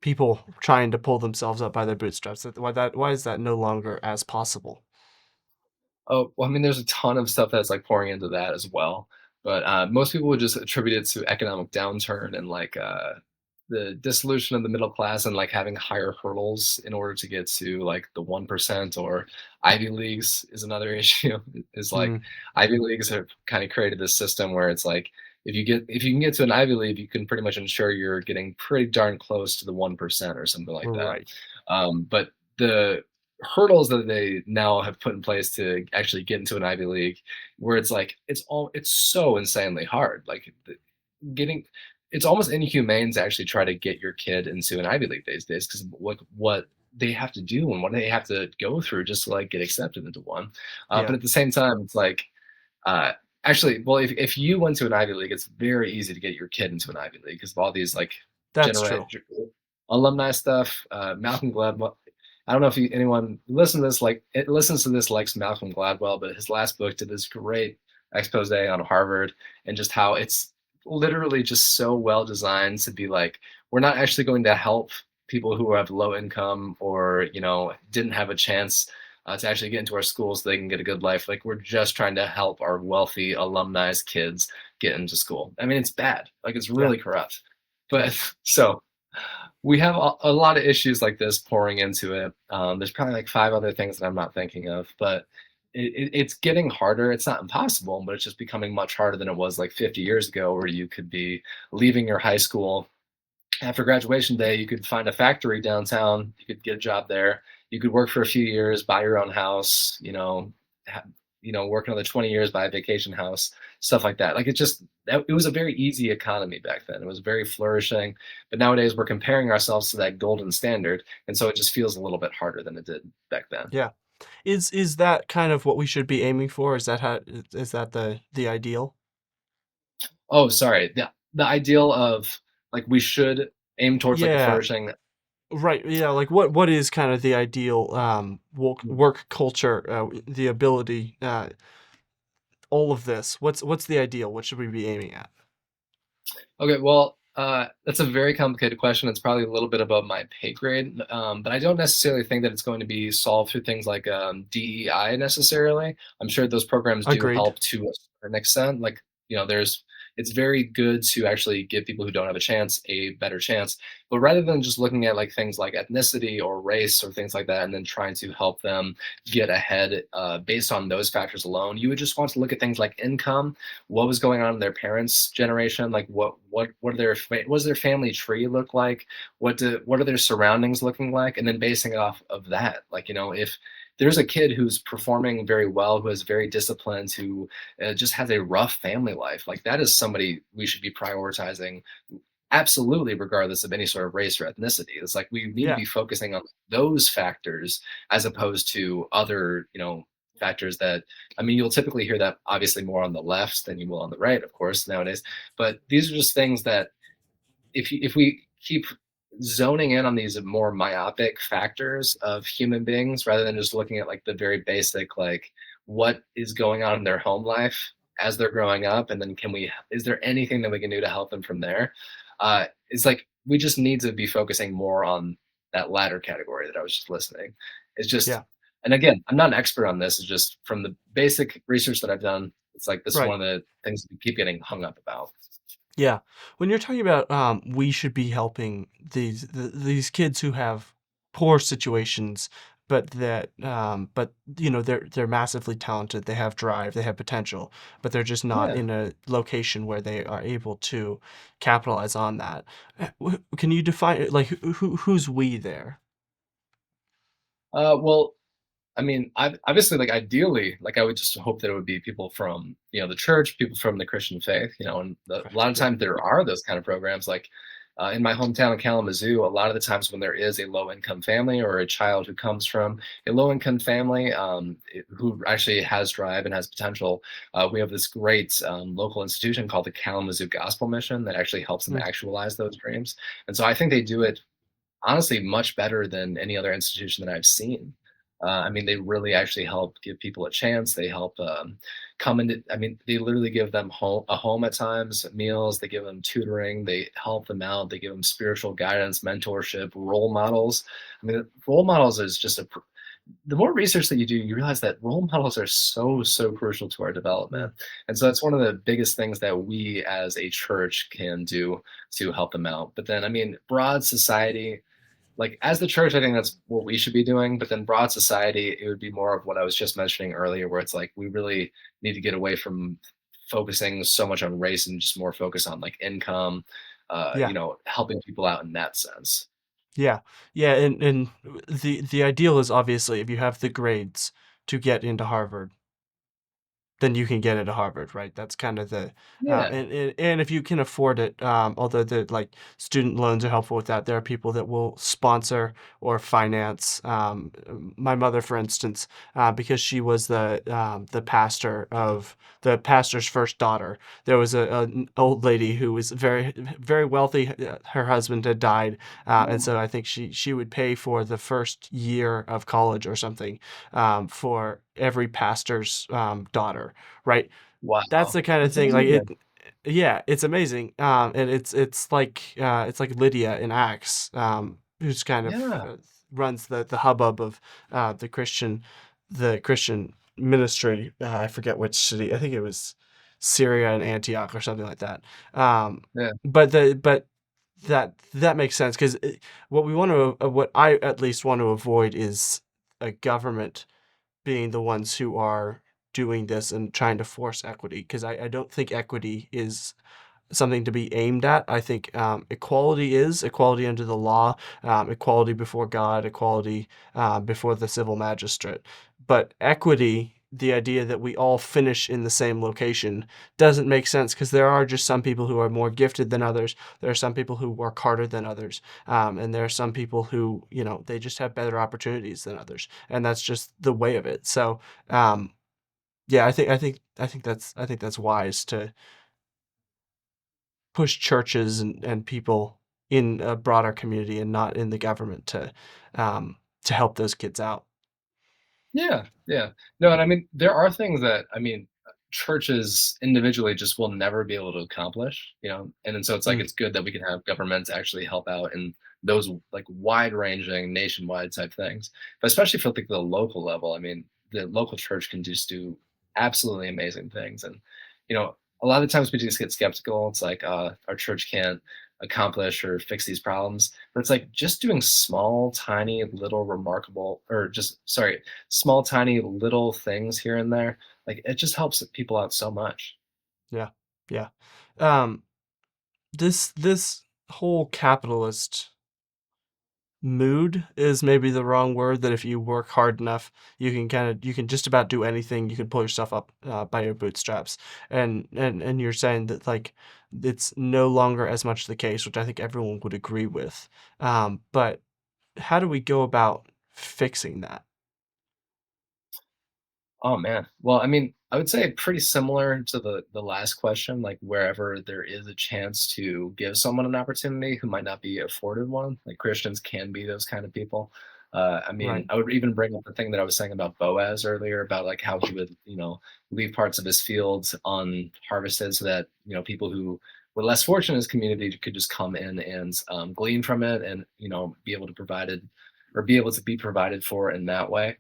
people trying to pull themselves up by their bootstraps? Why is that no longer as possible? Oh, well, I mean, there's a ton of stuff that's like pouring into that as well. But most people would just attribute it to economic downturn and like the dissolution of the middle class and like having higher hurdles in order to get to like the 1% or Ivy Leagues is another issue. Is like Mm, Ivy Leagues have kind of created this system where it's like if you can get to an Ivy League, you can pretty much ensure you're getting pretty darn close to the 1% or something like that. right. But the hurdles that they now have put in place to actually get into an Ivy League, where it's like it's so insanely hard. Like getting, it's almost inhumane to actually try to get your kid into an Ivy League these days because what they have to do and what they have to go through just to like get accepted into one. But Yeah. at the same time, it's like uh, actually, well, if you went to an Ivy League, it's very easy to get your kid into an Ivy League because of all these like That's generate true. alumni stuff. Malcolm Gladwell. I don't know if anyone listen to this like it listens to this likes Malcolm Gladwell, but his last book did this great expose on Harvard and just how it's literally just so well designed to be like we're not actually going to help people who have low income or didn't have a chance to actually get into our schools so they can get a good life. Like we're just trying to help our wealthy alumni's kids get into school. I mean, it's bad. Like it's Yeah. really corrupt. Yeah. But so we have a lot of issues like this pouring into it. There's probably like five other things that I'm not thinking of, but it's getting harder. It's not impossible, but it's just becoming much harder than it was like 50 years ago, where you could be leaving your high school after graduation day, you could find a factory downtown. You could get a job there. You could work for a few years, buy your own house. Work another 20 years, buy a vacation house, stuff like that. Like it was a very easy economy back then. It was very flourishing. But nowadays, we're comparing ourselves to that golden standard, and so it just feels a little bit harder than it did back then. Yeah. Is that kind of what we should be aiming for? Is that the ideal? Oh, sorry. The ideal of like we should aim towards like a Yeah. flourishing. Right. Yeah. Like what is kind of the ideal work culture, the ability, all of this? What's the ideal? What should we be aiming at? Okay, well, that's a very complicated question. It's probably a little bit above my pay grade, but I don't necessarily think that it's going to be solved through things like DEI necessarily. I'm sure those programs do Agreed. help to a certain extent. Like, it's very good to actually give people who don't have a chance a better chance. But rather than just looking at like things like ethnicity or race or things like that, and then trying to help them get ahead based on those factors alone, you would just want to look at things like income, what was going on in their parents' generation, like what are what does their family tree look like, what are their surroundings looking like, and then basing it off of that. Like if there's a kid who's performing very well, who is very disciplined, who just has a rough family life, like that is somebody we should be prioritizing absolutely regardless of any sort of race or ethnicity. It's like we need to Yeah. be focusing on those factors as opposed to other factors that, I mean, you'll typically hear that obviously more on the left than you will on the right, of course, nowadays. But these are just things that if we keep zoning in on these more myopic factors of human beings rather than just looking at like the very basic, like what is going on in their home life as they're growing up, and then is there anything that we can do to help them from there? It's like we just need to be focusing more on that latter category that I was just listening. It's just, Yeah. and again, I'm not an expert on this. It's just from the basic research that I've done. It's like this is Right. one of the things we keep getting hung up about. Yeah. When you're talking about we should be helping these kids who have poor situations, but they're massively talented. They have drive. They have potential, but they're just not Yeah. in a location where they are able to capitalize on that. Can you define like who's we there? Well, I mean, obviously, like ideally, like I would just hope that it would be people from the church, people from the Christian faith, and a Right. lot of Yeah. times there are those kind of programs. Like In my hometown of Kalamazoo, a lot of the times when there is a low income family or a child who comes from a low income family who actually has drive and has potential, we have this great local institution called the Kalamazoo Gospel Mission that actually helps them Mm, actualize those dreams. And so I think they do it honestly much better than any other institution that I've seen. I mean, they really actually help give people a chance. They help come into. I mean, they literally give them a home at times, meals. They give them tutoring. They help them out. They give them spiritual guidance, mentorship, role models. I mean, role models is just the more research that you do, you realize that role models are so crucial to our mm, development. And so that's one of the biggest things that we as a church can do to help them out. But then, I mean, broad society, like as the church, I think that's what we should be doing. But then broad society, it would be more of what I was just mentioning earlier, where it's like we really need to get away from focusing so much on race and just more focus on like income, yeah. helping people out in that sense. Yeah. Yeah, and the ideal is obviously if you have the grades to get into Harvard, then you can get into Harvard, right? That's kind of the Yeah. and if you can afford it, although the like student loans are helpful with that, there are people that will sponsor or finance. My mother, for instance, because she was the pastor's first daughter, there was an old lady who was very wealthy. Her husband had died, and so I think she would pay for the first year of college or something for every pastor's daughter, right? That's Wow. the kind of That's thing like amazing. yeah, it's amazing. And it's like Lydia in Acts, who's kind of Yeah. runs the hubbub of the Christian ministry. I forget which city. I think it was Syria and Antioch or something like that. Um, Yeah. but that makes sense because what I at least want to avoid is a government being the ones who are doing this and trying to force equity because I don't think equity is something to be aimed at. I think equality is equality under the law, equality before God, equality before the civil magistrate. But equity, the idea that we all finish in the same location, doesn't make sense because there are just some people who are more gifted than others. There are some people who work harder than others, and there are some people who, they just have better opportunities than others, and that's just the way of it. So, yeah, I think that's wise to push churches and people in a broader community and not in the government to help those kids out. Yeah, yeah. No, and I mean, there are things that I mean, churches individually just will never be able to accomplish, and then so it's like Mm, it's good that we can have governments actually help out in those like wide-ranging, nationwide type things. But especially for like the local level, I mean, the local church can just do absolutely amazing things, and a lot of times we just get skeptical. It's like our church can't accomplish or fix these problems, but it's like just doing small, tiny, little, remarkable, or just sorry small, tiny little things here and there, like it just helps people out so much. yeah, yeah. Um, this whole capitalist mood is maybe the wrong word. That if you work hard enough, you can just about do anything. You can pull yourself up by your bootstraps. And you're saying that like it's no longer as much the case, which I think everyone would agree with. But how do we go about fixing that? Oh man. Well, I mean, I would say pretty similar to the last question, like wherever there is a chance to give someone an opportunity who might not be afforded one, like Christians can be those kind of people. I mean, Right. I would even bring up the thing that I was saying about Boaz earlier about like how he would, leave parts of his fields unharvested so that, people who were less fortunate in his community could just come in and glean from it and, be able to be able to be provided for in that way.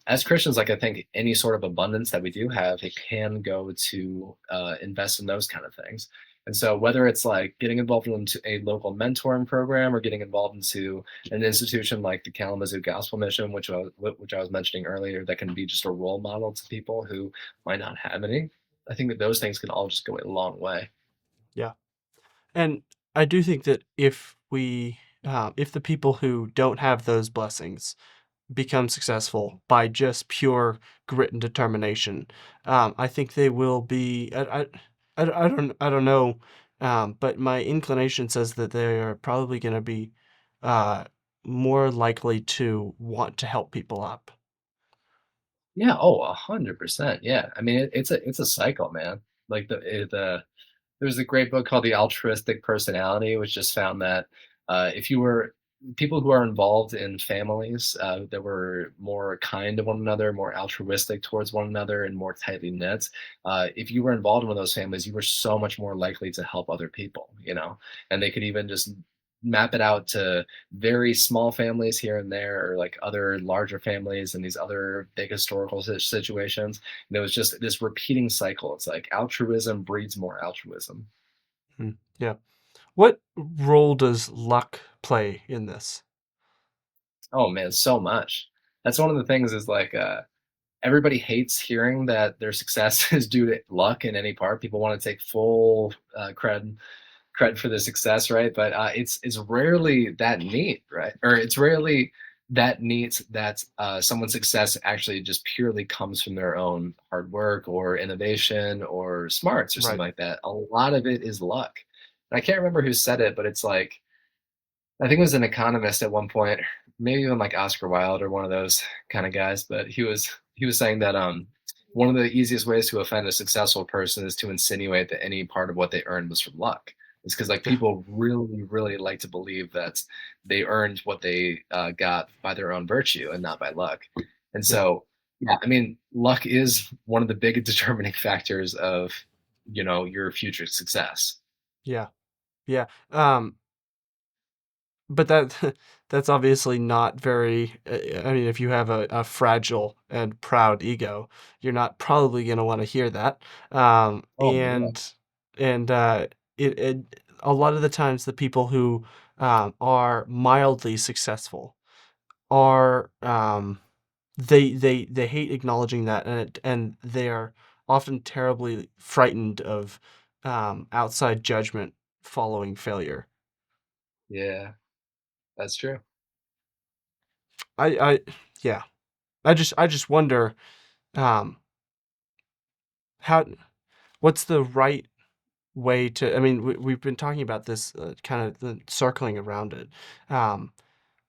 As Christians, like I think any sort of abundance that we do have, it can go to invest in those kind of things. And so, whether it's like getting involved into a local mentoring program or getting involved into an institution like the Kalamazoo Gospel Mission, which I was mentioning earlier, that can be just a role model to people who might not have any. I think that those things can all just go a long way. Yeah. And I do think that if the people who don't have those blessings become successful by just pure grit and determination, I think they will be. I don't know But my inclination says that they are probably going to be uh, more likely to want to help people up. Yeah, oh, 100%. Yeah. I mean, it's a cycle, man. Like there's a great book called The Altruistic Personality, which just found that if you were people who are involved in families that were more kind to one another, more altruistic towards one another, and more tightly knit, if you were involved in one of those families, you were so much more likely to help other people, you know? And they could even just map it out to very small families here and there, or like other larger families and these other big historical situations. And it was just this repeating cycle. It's like altruism breeds more altruism. Yeah. What role does luck play in this? Oh man, so much. That's one of the things is like everybody hates hearing that their success is due to luck in any part. People want to take full credit for the success, right? But it's rarely that neat, right? Or it's rarely that neat that someone's success actually just purely comes from their own hard work or innovation or smarts or something Right. like that. A lot of it is luck. And I can't remember who said it, but it's like I think it was an economist at one point, maybe even like Oscar Wilde or one of those kind of guys. But he was saying that one of the easiest ways to offend a successful person is to insinuate that any part of what they earned was from luck. It's because like Yeah. people really, really like to believe that they earned what they got by their own virtue and not by luck. And Yeah. so, yeah, I mean, luck is one of the big determining factors of your future success. Yeah. Yeah. But that that's obviously not very. I mean, if you have a fragile and proud ego, you're not probably going to want to hear that. Um, Oh yeah, and and it a lot of the times the people who are mildly successful are they hate acknowledging that, and they are often terribly frightened of outside judgment following failure. yeah, that's true. I yeah. I just wonder um how what's the right way to. I mean, we've been talking about this kind of the circling around it, um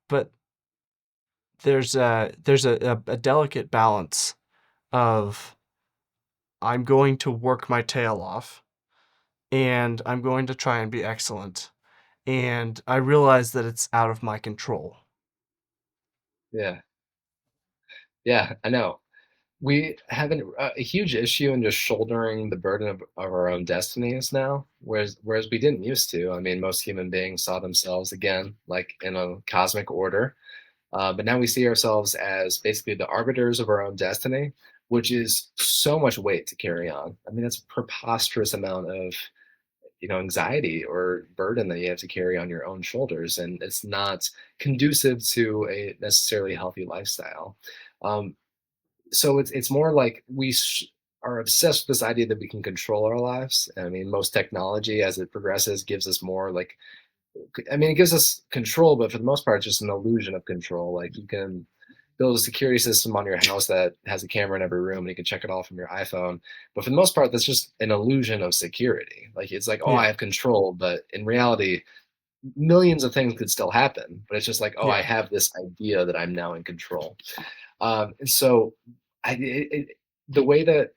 but there's a delicate balance of I'm going to work my tail off and I'm going to try and be excellent, and I realize that it's out of my control. Yeah, yeah, I know. We have a huge issue in just shouldering the burden of our own destinies now, whereas we didn't used to. I mean, most human beings saw themselves again like in a cosmic order, but now we see ourselves as basically the arbiters of our own destiny, which is so much weight to carry on. I mean, that's a preposterous amount of anxiety or burden that you have to carry on your own shoulders, and it's not conducive to a necessarily healthy lifestyle. Um, so it's more like are obsessed with this idea that we can control our lives. I mean, most technology as it progresses gives us more like, I mean, it gives us control, but for the most part, it's just an illusion of control. Like you can build a security system on your house that has a camera in every room and you can check it all from your iPhone. But for the most part, that's just an illusion of security. Like it's like, oh, I Yeah. have control, but in reality, millions of things could still happen. But it's just like, oh, I Yeah. have this idea that I'm now in control. And so the way that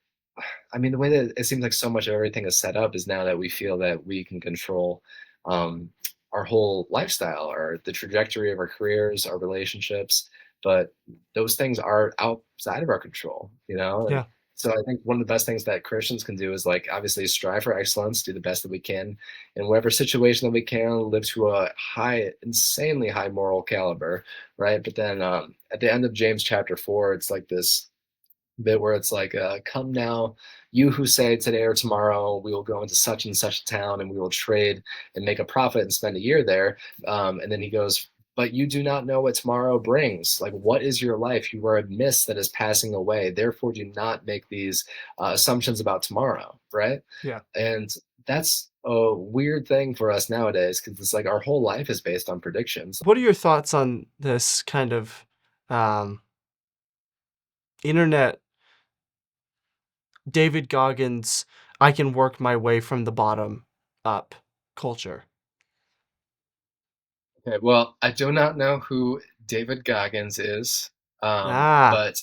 the way that it seems like so much of everything is set up is now that we feel that we can control um, our whole lifestyle, or the trajectory of our careers, our relationships. But those things are outside of our control, And Yeah. so I think one of the best things that Christians can do is like obviously strive for excellence, do the best that we can in whatever situation that we can, live to a high, insanely high moral caliber, right? But then at the end of James chapter 4, it's like this bit where it's like, come now, you who say today or tomorrow we will go into such and such a town and we will trade and make a profit and spend a year there. And then he goes, but you do not know what tomorrow brings. Like, what is your life? You are a mist that is passing away. Therefore, do not make these assumptions about tomorrow, right? Yeah. And that's a weird thing for us nowadays because it's like our whole life is based on predictions. What are your thoughts on this kind of um, internet David Goggins, I can work my way from the bottom up culture. Okay, well, I do not know who David Goggins is, Ah, but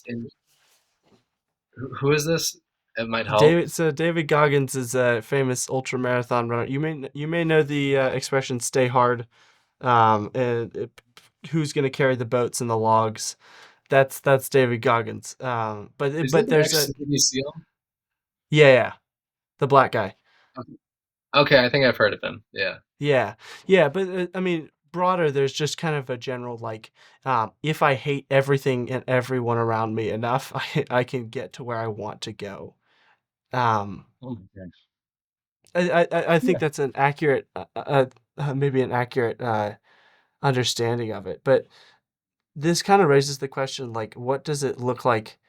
who is this? It might help. David Goggins is a famous ultra marathon runner. You may know the expression "stay hard." Who's going to carry the boats and the logs? That's David Goggins. Is But it an there's a ex-Navy SEAL? yeah, the black guy. Okay, I think I've heard of him. Yeah. Yeah, yeah, but I mean, broader, there's just kind of a general like, if I hate everything and everyone around me enough, I can get to where I want to go. Um, Oh my gosh. I think Yeah. that's an accurate, maybe an accurate understanding of it. But this kind of raises the question, like, what does it look like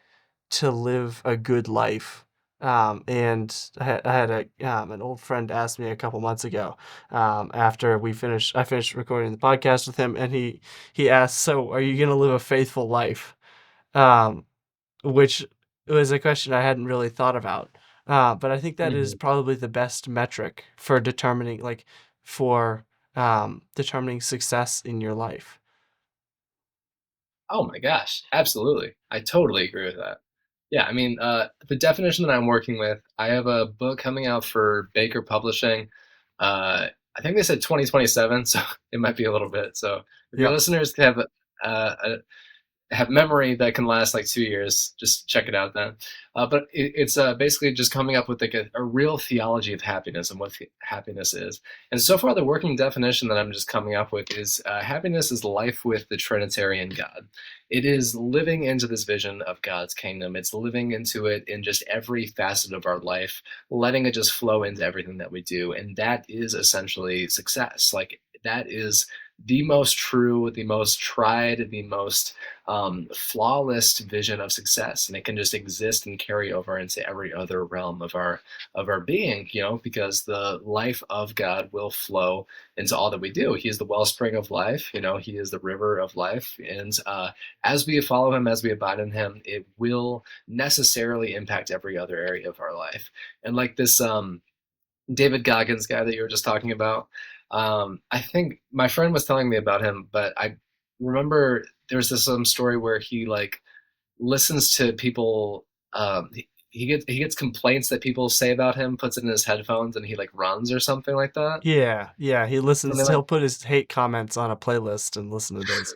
to live a good life? And I had an old friend ask me a couple months ago, after I finished recording the podcast with him, and he asked, "So, are you gonna live a faithful life?" Um, which was a question I hadn't really thought about. But I think that is Mhm. probably the best metric for determining, for determining success in your life. Oh my gosh, absolutely. I totally agree with that. Yeah, I mean, the definition that I'm working with, I have a book coming out for Baker Publishing. I think they said 2027, so it might be a little bit. So if your Yep. listeners have memory that can last like 2 years, just check it out then. But it's basically just coming up with like a real theology of happiness and what happiness is. And so far, the working definition that I'm just coming up with is happiness is life with the Trinitarian God. It is living into this vision of God's kingdom. It's living into it in just every facet of our life, letting it just flow into everything that we do. And that is essentially success. Like, that is the most true, the most tried, the most flawless vision of success, and it can just exist and carry over into every other realm of our being. You know, because the life of God will flow into all that we do. He is the wellspring of life. You know, He is the river of life, and as we follow Him, as we abide in Him, it will necessarily impact every other area of our life. And like this David Goggins guy that you were just talking about. I think my friend was telling me about him, but I remember there's this story where he like listens to people. He gets complaints that people say about him, puts it in his headphones, and he like runs or something like that. Yeah, yeah. Something He'll like put his hate comments on a playlist and listen to those.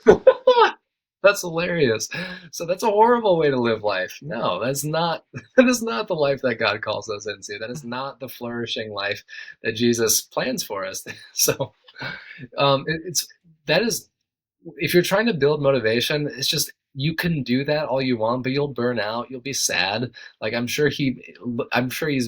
that's hilarious. So that's a horrible way to live life. No, that's not that is not the life that God calls us into. That is not the flourishing life that Jesus plans for us. So it's that is if you're trying to build motivation, it's just you can do that all you want, but you'll burn out. You'll be sad. Like I'm sure he's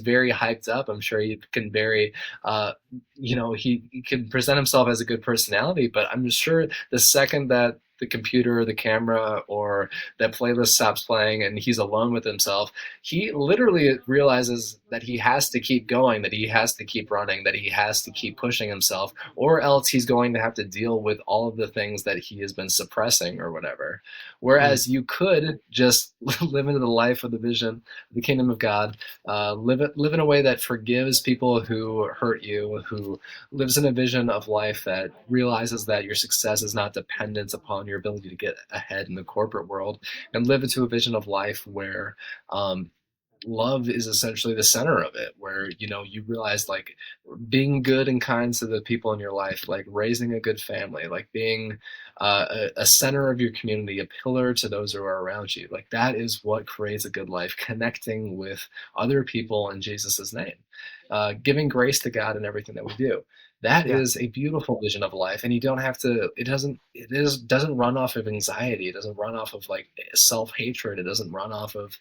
very hyped up. I'm sure he can very, uh, he can present himself as a good personality. But I'm sure the second that the computer or the camera or that playlist stops playing and he's alone with himself, he literally realizes that he has to keep going, that he has to keep running, that he has to keep pushing himself, or else he's going to have to deal with all of the things that he has been suppressing or whatever. Mm, Whereas you could just live into the life of the vision, the kingdom of God, live in a way that forgives people who hurt you, who lives in a vision of life that realizes that your success is not dependent upon your ability to get ahead in the corporate world, and live into a vision of life where um, love is essentially the center of it, where you realize like being good and kind to the people in your life, like raising a good family, like being a center of your community, a pillar to those who are around you. Like that is what creates a good life, connecting with other people in Jesus's name, giving grace to God in everything that we do. That yeah, is a beautiful vision of life, and you don't have to. Doesn't run off of anxiety. It doesn't run off of like self hatred. It doesn't run off of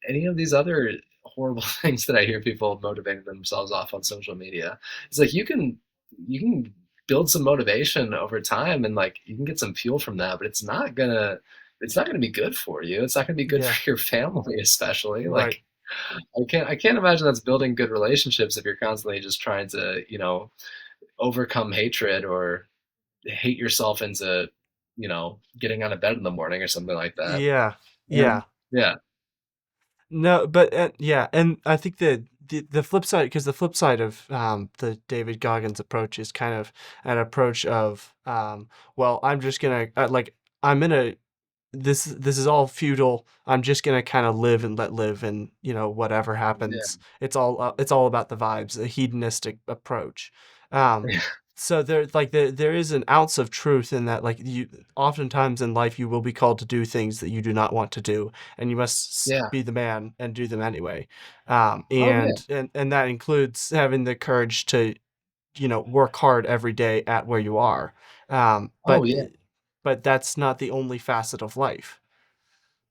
any of these other horrible things that I hear people motivating themselves off on social media. It's like you can build some motivation over time and like you can get some fuel from that, but it's not gonna be good for you. It's not gonna be good yeah. for your family, especially. Right. Like I can't imagine that's building good relationships if you're constantly just trying to, overcome hatred or hate yourself into, getting out of bed in the morning or something like that. Yeah, And yeah. yeah. No, but yeah, and I think that the flip side, because the flip side of the David Goggins approach is kind of an approach of well, I'm just gonna like I'm in a this is all futile. I'm just gonna kind of live and let live, and whatever Yeah. happens, it's all about the vibes, a hedonistic approach. Um, so there is an ounce of truth in that. Like you, oftentimes in life, you will be called to do things that you do not want to do, and you must Yeah. be the man and do them anyway. Oh yeah. And that includes having the courage to work hard every day at where you are. Um, Oh but yeah. but that's not the only facet of life.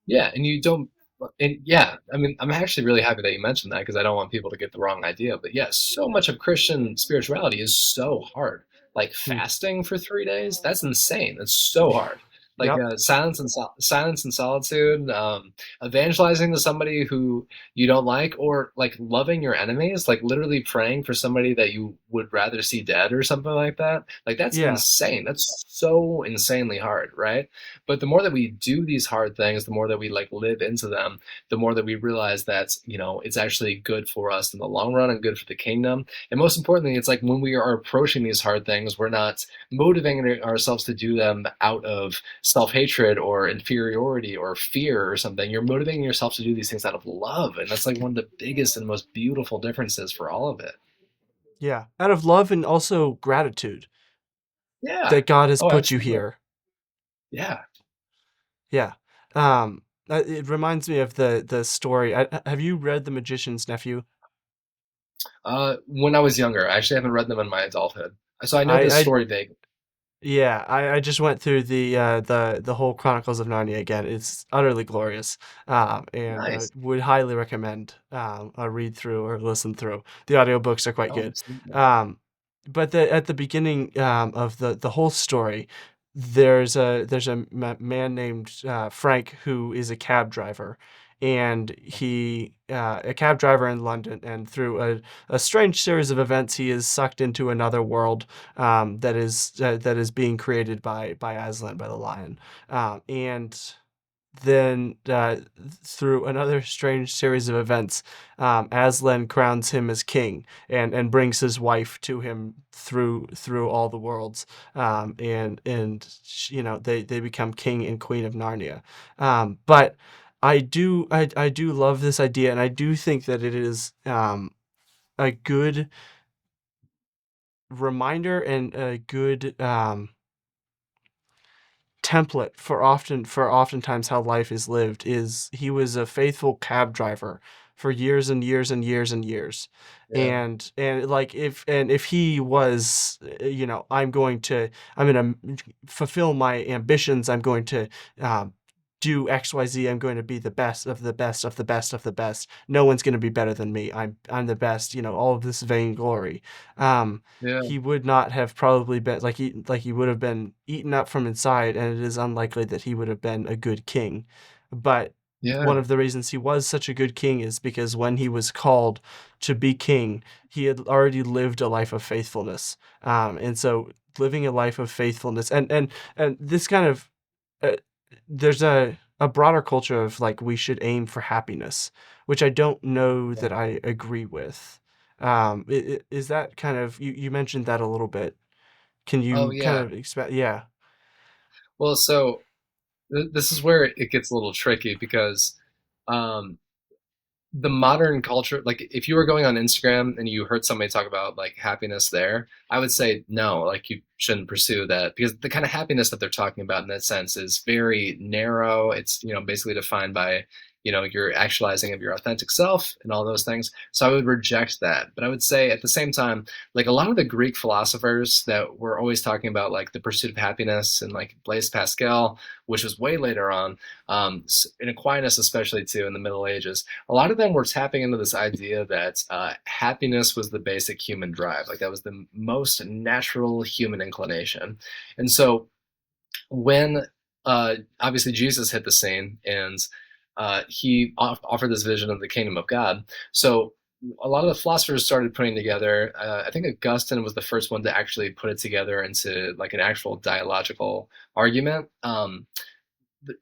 Yeah, and you don't, and yeah, I mean, I'm actually really happy that you mentioned that because I don't want people to get the wrong idea. But yeah, so much of Christian spirituality is so hard. Like Hmm. fasting for 3 days, that's insane. That's so hard. Like Yep. silence and solitude, evangelizing to somebody who you don't like, or like loving your enemies, like literally praying for somebody that you would rather see dead or something like that. Like that's Yeah. insane. That's so insanely hard, right? But the more that we do these hard things, the more that we like live into them, the more that we realize that, it's actually good for us in the long run and good for the kingdom. And most importantly, it's like when we are approaching these hard things, we're not motivating ourselves to do them out of self-hatred or inferiority or fear or something. You're motivating yourself to do these things out of love. And that's like one of the biggest and most beautiful differences for all of it. Yeah. Out of love and also gratitude Yeah. that God has Oh, put you absolutely. here. Yeah. Yeah. It reminds me of the story. Have you read The Magician's Nephew? When I was younger, I actually haven't read them in my adulthood. So I know I this I story vaguely. Yeah, I just went through the whole Chronicles of Narnia again. It's utterly glorious, and Nice. would highly recommend a read through or listen through. The audiobooks are quite Oh, good. absolutely. Um, but at the beginning of the whole story, there's a man named Frank who is a cab driver, and he a cab driver in London, and through a strange series of events, he is sucked into another world that is being created by Aslan, by the lion, and then through another strange series of events, Aslan crowns him as king and brings his wife to him through all the worlds, and they become king and queen of Narnia. But I do love this idea, and I do think that it is a good reminder and a good template for oftentimes how life is lived. Is he was a faithful cab driver for years and years and years and years, Yeah. and like if he was I'm gonna fulfill my ambitions, I'm going to do XYZ, I'm going to be the best of the best of the best of the best, no one's going to be better than me, I'm the best, all of this vainglory. Yeah. He would not have probably been like he would have been eaten up from inside, and it is unlikely that he would have been a good king. But one Yeah. of the reasons he was such a good king is because when he was called to be king, he had already lived a life of faithfulness. And so living a life of faithfulness, and this kind of uh, there's a broader culture of like we should aim for happiness, which I don't know Yeah. that I agree with. Is that kind of you mentioned that a little bit? Can Oh, you kind yeah. of expect? Yeah. Well, so this is where it gets a little tricky because um, the modern culture, like if you were going on Instagram and you heard somebody talk about like happiness there, I would say no, like you shouldn't pursue that because the kind of happiness that they're talking about in that sense is very narrow. It's, basically defined by, your actualizing of your authentic self and all those things. So I would reject that. But I would say at the same time, like a lot of the Greek philosophers that were always talking about like the pursuit of happiness and like Blaise Pascal, which was way later on, in Aquinas, especially too in the Middle Ages, a lot of them were tapping into this idea that happiness was the basic human drive. Like that was the most natural human inclination. And so when obviously Jesus hit the scene and he offered this vision of the kingdom of God. So a lot of the philosophers started putting together, I think Augustine was the first one to actually put it together into like an actual dialogical argument.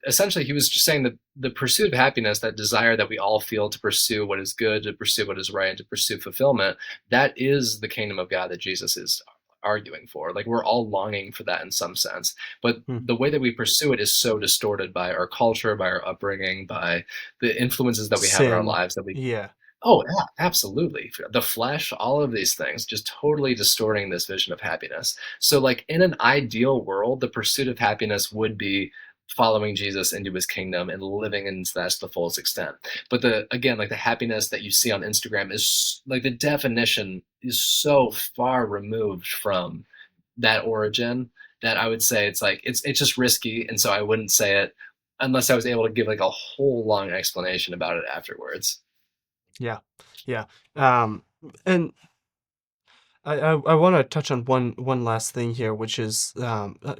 essentially he was just saying that the pursuit of happiness, that desire that we all feel to pursue what is good, to pursue what is right, and to pursue fulfillment, that is the kingdom of God that Jesus is arguing for. Like we're all longing for that in some sense, but Mm. the way that we pursue it is so distorted by our culture, by our upbringing, by the influences that we have in our Sin. lives that we. Yeah. Oh, yeah, absolutely. The flesh, all of these things, just totally distorting this vision of happiness. So, like, in an ideal world, the pursuit of happiness would be following Jesus into his kingdom and living into that to the fullest extent. But again, like the happiness that you see on Instagram is like the definition is so far removed from that origin that I would say it's just risky. And so I wouldn't say it unless I was able to give like a whole long explanation about it afterwards. Yeah. Yeah. Um, and I want to touch on one last thing here, which is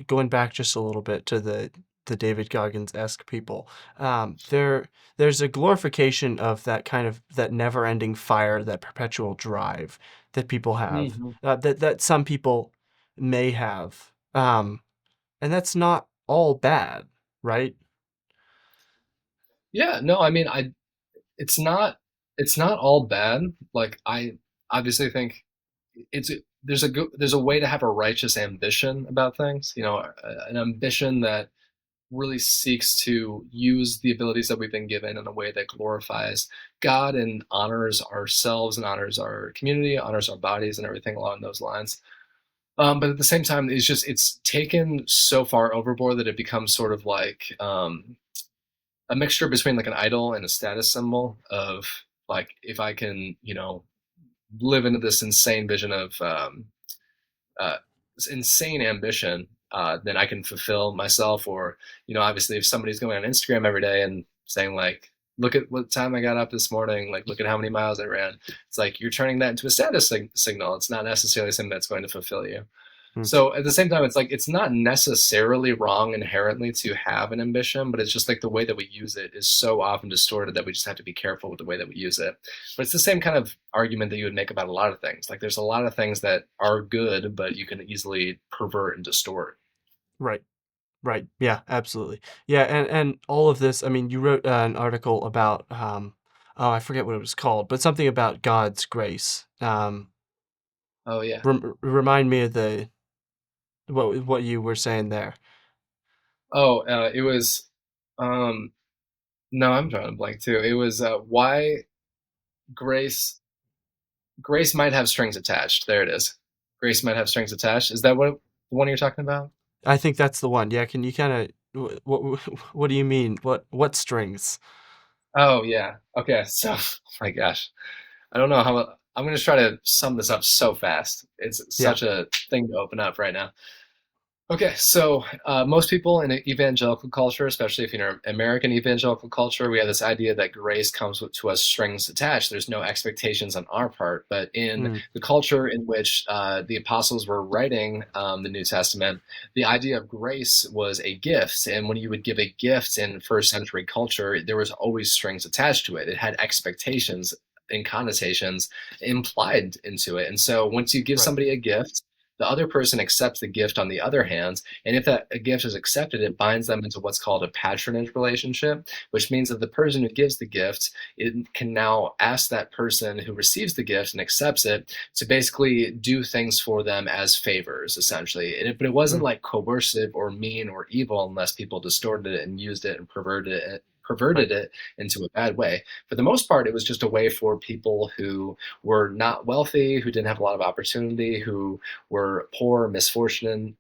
going back just a little bit to the David Goggins-esque people. There's a glorification of that kind of that never-ending fire, that perpetual drive that people have, Mhm. that some people may have, and that's not all bad, right? Yeah, no, I mean, it's not it's not all bad. Like I obviously think it's there's a way to have a righteous ambition about things. You know, an ambition that really seeks to use the abilities that we've been given in a way that glorifies God and honors ourselves and honors our community, honors our bodies and everything along those lines. But at the same time, it's taken so far overboard that it becomes sort of like a mixture between like an idol and a status symbol of like if I can, live into this insane vision of uh, this insane ambition, then I can fulfill myself. Or obviously, if somebody's going on Instagram every day and saying like, "Look at what time I got up this morning," like, "Look at how many miles I ran," it's like you're turning that into a status signal. It's not necessarily something that's going to fulfill you. Mm, So at the same time, it's like it's not necessarily wrong inherently to have an ambition, but it's just like the way that we use it is so often distorted that we just have to be careful with the way that we use it. But it's the same kind of argument that you would make about a lot of things. Like there's a lot of things that are good, but you can easily pervert and distort. right. Right. Yeah, absolutely. Yeah, and all of this, I mean, you wrote an article about oh, I forget what it was called, but something about God's grace. Oh yeah. Remind me of the what you were saying there. Oh, it was. Um, no, I'm drawing a blank too. It was why grace grace might have strings attached. There it is. Grace might have strings attached. Is that the one you're talking about? I think that's the one. Yeah, can you kind of what what do you mean? What strings? Oh yeah. Okay. So, oh my gosh, I don't know how I'm going to try to sum this up so fast. It's Yeah. such a thing to open up right now. Okay, so most people in evangelical culture, especially if you're American evangelical culture, we have this idea that grace comes to us strings attached. There's no expectations on our part. But in Mm, the culture in which the apostles were writing the New Testament, the idea of grace was a gift. And when you would give a gift in first century culture, there was always strings attached to it. It had expectations and connotations implied into it. And so once you give right. somebody a gift, the other person accepts the gift on the other hand, and if that a gift is accepted, it binds them into what's called a patronage relationship, which means that the person who gives the gift it can now ask that person who receives the gift and accepts it to basically do things for them as favors, essentially. But it wasn't Mm, like coercive or mean or evil unless people distorted it and used it and right. perverted it into a bad way. For the most part, it was just a way for people who were not wealthy, who didn't have a lot of opportunity, who were poor, misfortunate,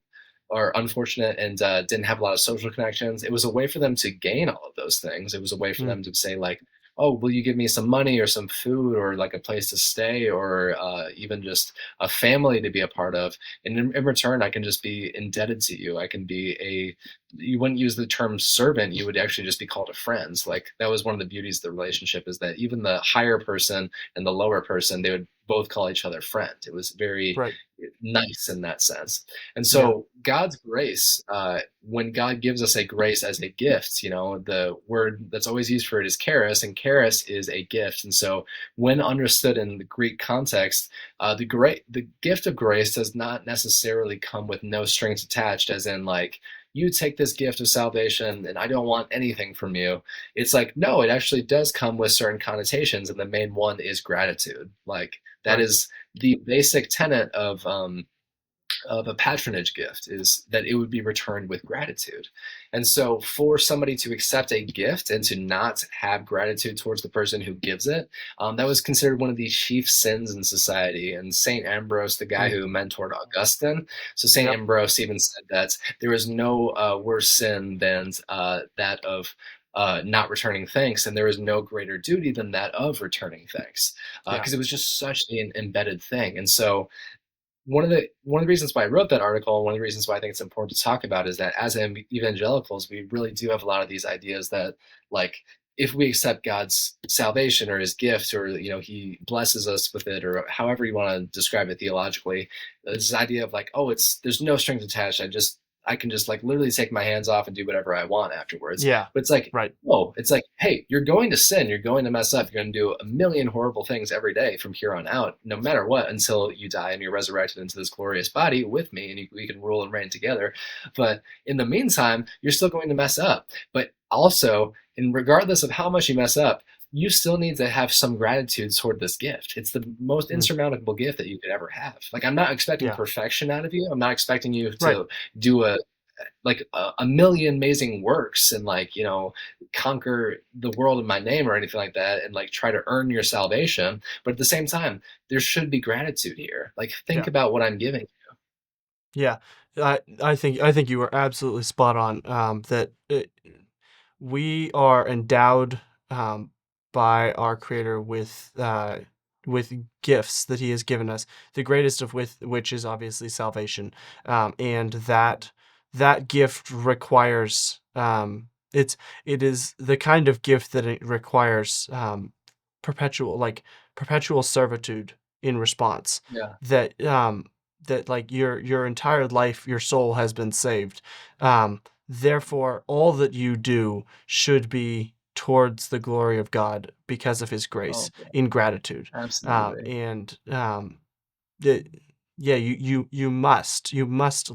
or unfortunate, and didn't have a lot of social connections. It was a way for them to gain all of those things. It was a way for Mm, them to say like, "Oh, will you give me some money or some food or like a place to stay or even just a family to be a part of? And in return, I can just be indebted to you. I can be a." You wouldn't use the term servant. You would actually just be called a friend. Like that was one of the beauties of the relationship is that even the higher person and the lower person, they would both call each other friend. It was very right. nice in that sense. And Yeah. so God's grace, when God gives us a grace as a gift, the word that's always used for it is charis, and charis is a gift. And so when understood in the Greek context, the gift of grace does not necessarily come with no strings attached, as in like you take this gift of salvation and I don't want anything from you. It's like, no, it actually does come with certain connotations, and the main one is gratitude. Like that Right. is the basic tenet of a patronage gift, is that it would be returned with gratitude. And so for somebody to accept a gift and to not have gratitude towards the person who gives it, that was considered one of the chief sins in society. And St. Ambrose, the guy Mm. who mentored Augustine, so St. Yep. Ambrose even said that there is no worse sin than that of not returning thanks, and there is no greater duty than that of returning thanks, Yeah. because it was just such an embedded thing. And so one of the reasons why I wrote that article, and one of the reasons why I think it's important to talk about, is that as evangelicals, we really do have a lot of these ideas that, like, if we accept God's salvation or His gift, or He blesses us with it, or however you want to describe it theologically, this idea of like, oh, it's there's no strings attached. I can just like literally take my hands off and do whatever I want afterwards. Yeah. But it's like, Right. oh, it's like, hey, you're going to sin, you're going to mess up, you're going to do a million horrible things every day from here on out, no matter what, until you die and you're resurrected into this glorious body with me, and we can rule and reign together. But in the meantime, you're still going to mess up. But also, and regardless of how much you mess up, you still need to have some gratitude toward this gift. It's the most Mm. insurmountable gift that you could ever have. Like, I'm not expecting Yeah. perfection out of you. I'm not expecting you Right. to do a million amazing works and conquer the world in my name or anything like that, and like try to earn your salvation. But at the same time, there should be gratitude here. Like, think Yeah. about what I'm giving. Yeah. I think you are absolutely spot on. That we are endowed um, by our Creator with gifts that He has given us. The greatest of which is obviously salvation, and that gift requires it is the kind of gift that it requires perpetual servitude in response. Yeah. That like your entire life, your soul has been saved. Therefore, all that you do should be towards the glory of God because of His Oh, grace yeah, in gratitude. absolutely. And the, yeah, you must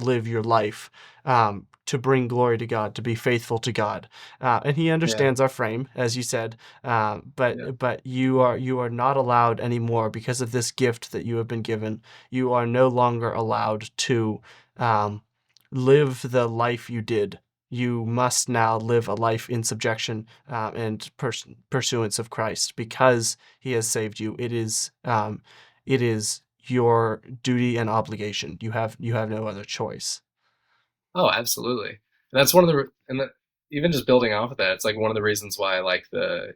live your life to bring glory to God, to be faithful to God, and He Yeah. understands our frame, as you said. Yeah. But you are not allowed anymore because of this gift that you have been given. You are no longer allowed to um, live the life you did. You must now live a life in subjection and pursuance of Christ because He has saved you. It is your duty and obligation. You have no other choice. Oh, absolutely. And that's one of even just building off of that, it's like one of the reasons why, like, the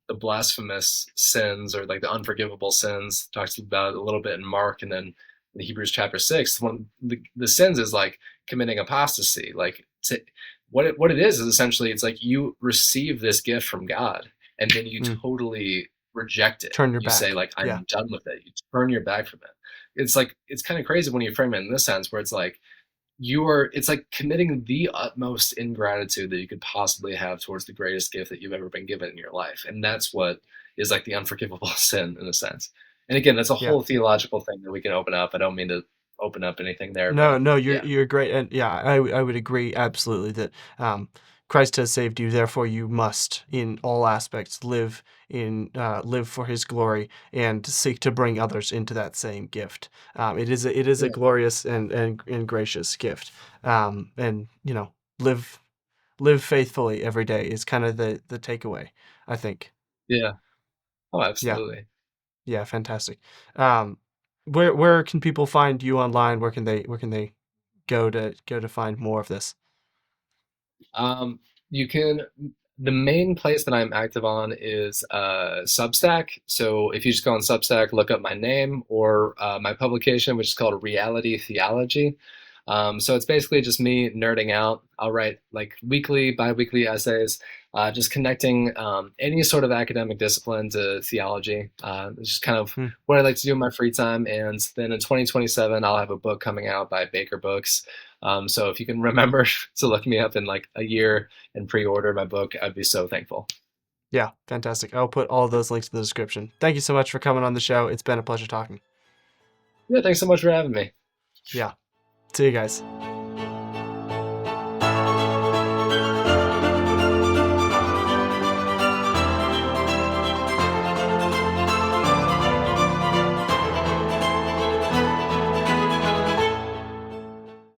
blasphemous sins, or like the unforgivable sins, talks about a little bit in Mark, and then in Hebrews chapter 6, one of the sins is like committing apostasy. Like, what it is essentially, it's like you receive this gift from God, and then you Mm. totally reject it. Turn your You say back. like, Yeah. I'm done with it. You turn your back from it. It's like, it's kind of crazy when you frame it in this sense, where it's like, it's like committing the utmost ingratitude that you could possibly have towards the greatest gift that you've ever been given in your life. And that's what is like the unforgivable sin, in a sense. And again, that's a Yeah. whole theological thing that we can open up. I don't mean to open up anything there, No, but no, you're yeah. you're great, and yeah, I would agree absolutely that Christ has saved you. Therefore, you must, in all aspects, live for His glory and seek to bring others into that same gift. It is a Yeah. glorious and gracious gift, and live faithfully every day is kind of the takeaway, I think. Yeah. Oh, Yeah, absolutely. yeah, fantastic. Um, where can people find you online? Where can they go to find more of this? Um, you can. The main place that I'm active on is Substack. So if you just go on Substack, look up my name, or my publication, which is called Reality Theology. So it's basically just me nerding out. I'll write like weekly, bi-weekly essays, just connecting any sort of academic discipline to theology. It's just kind of Hmm. what I like to do in my free time. And then in 2027, I'll have a book coming out by Baker Books. So if you can remember to look me up in like a year and pre-order my book, I'd be so thankful. Yeah, fantastic. I'll put all of those links in the description. Thank you so much for coming on the show. It's been a pleasure talking. Yeah, thanks so much for having me. Yeah. See you guys.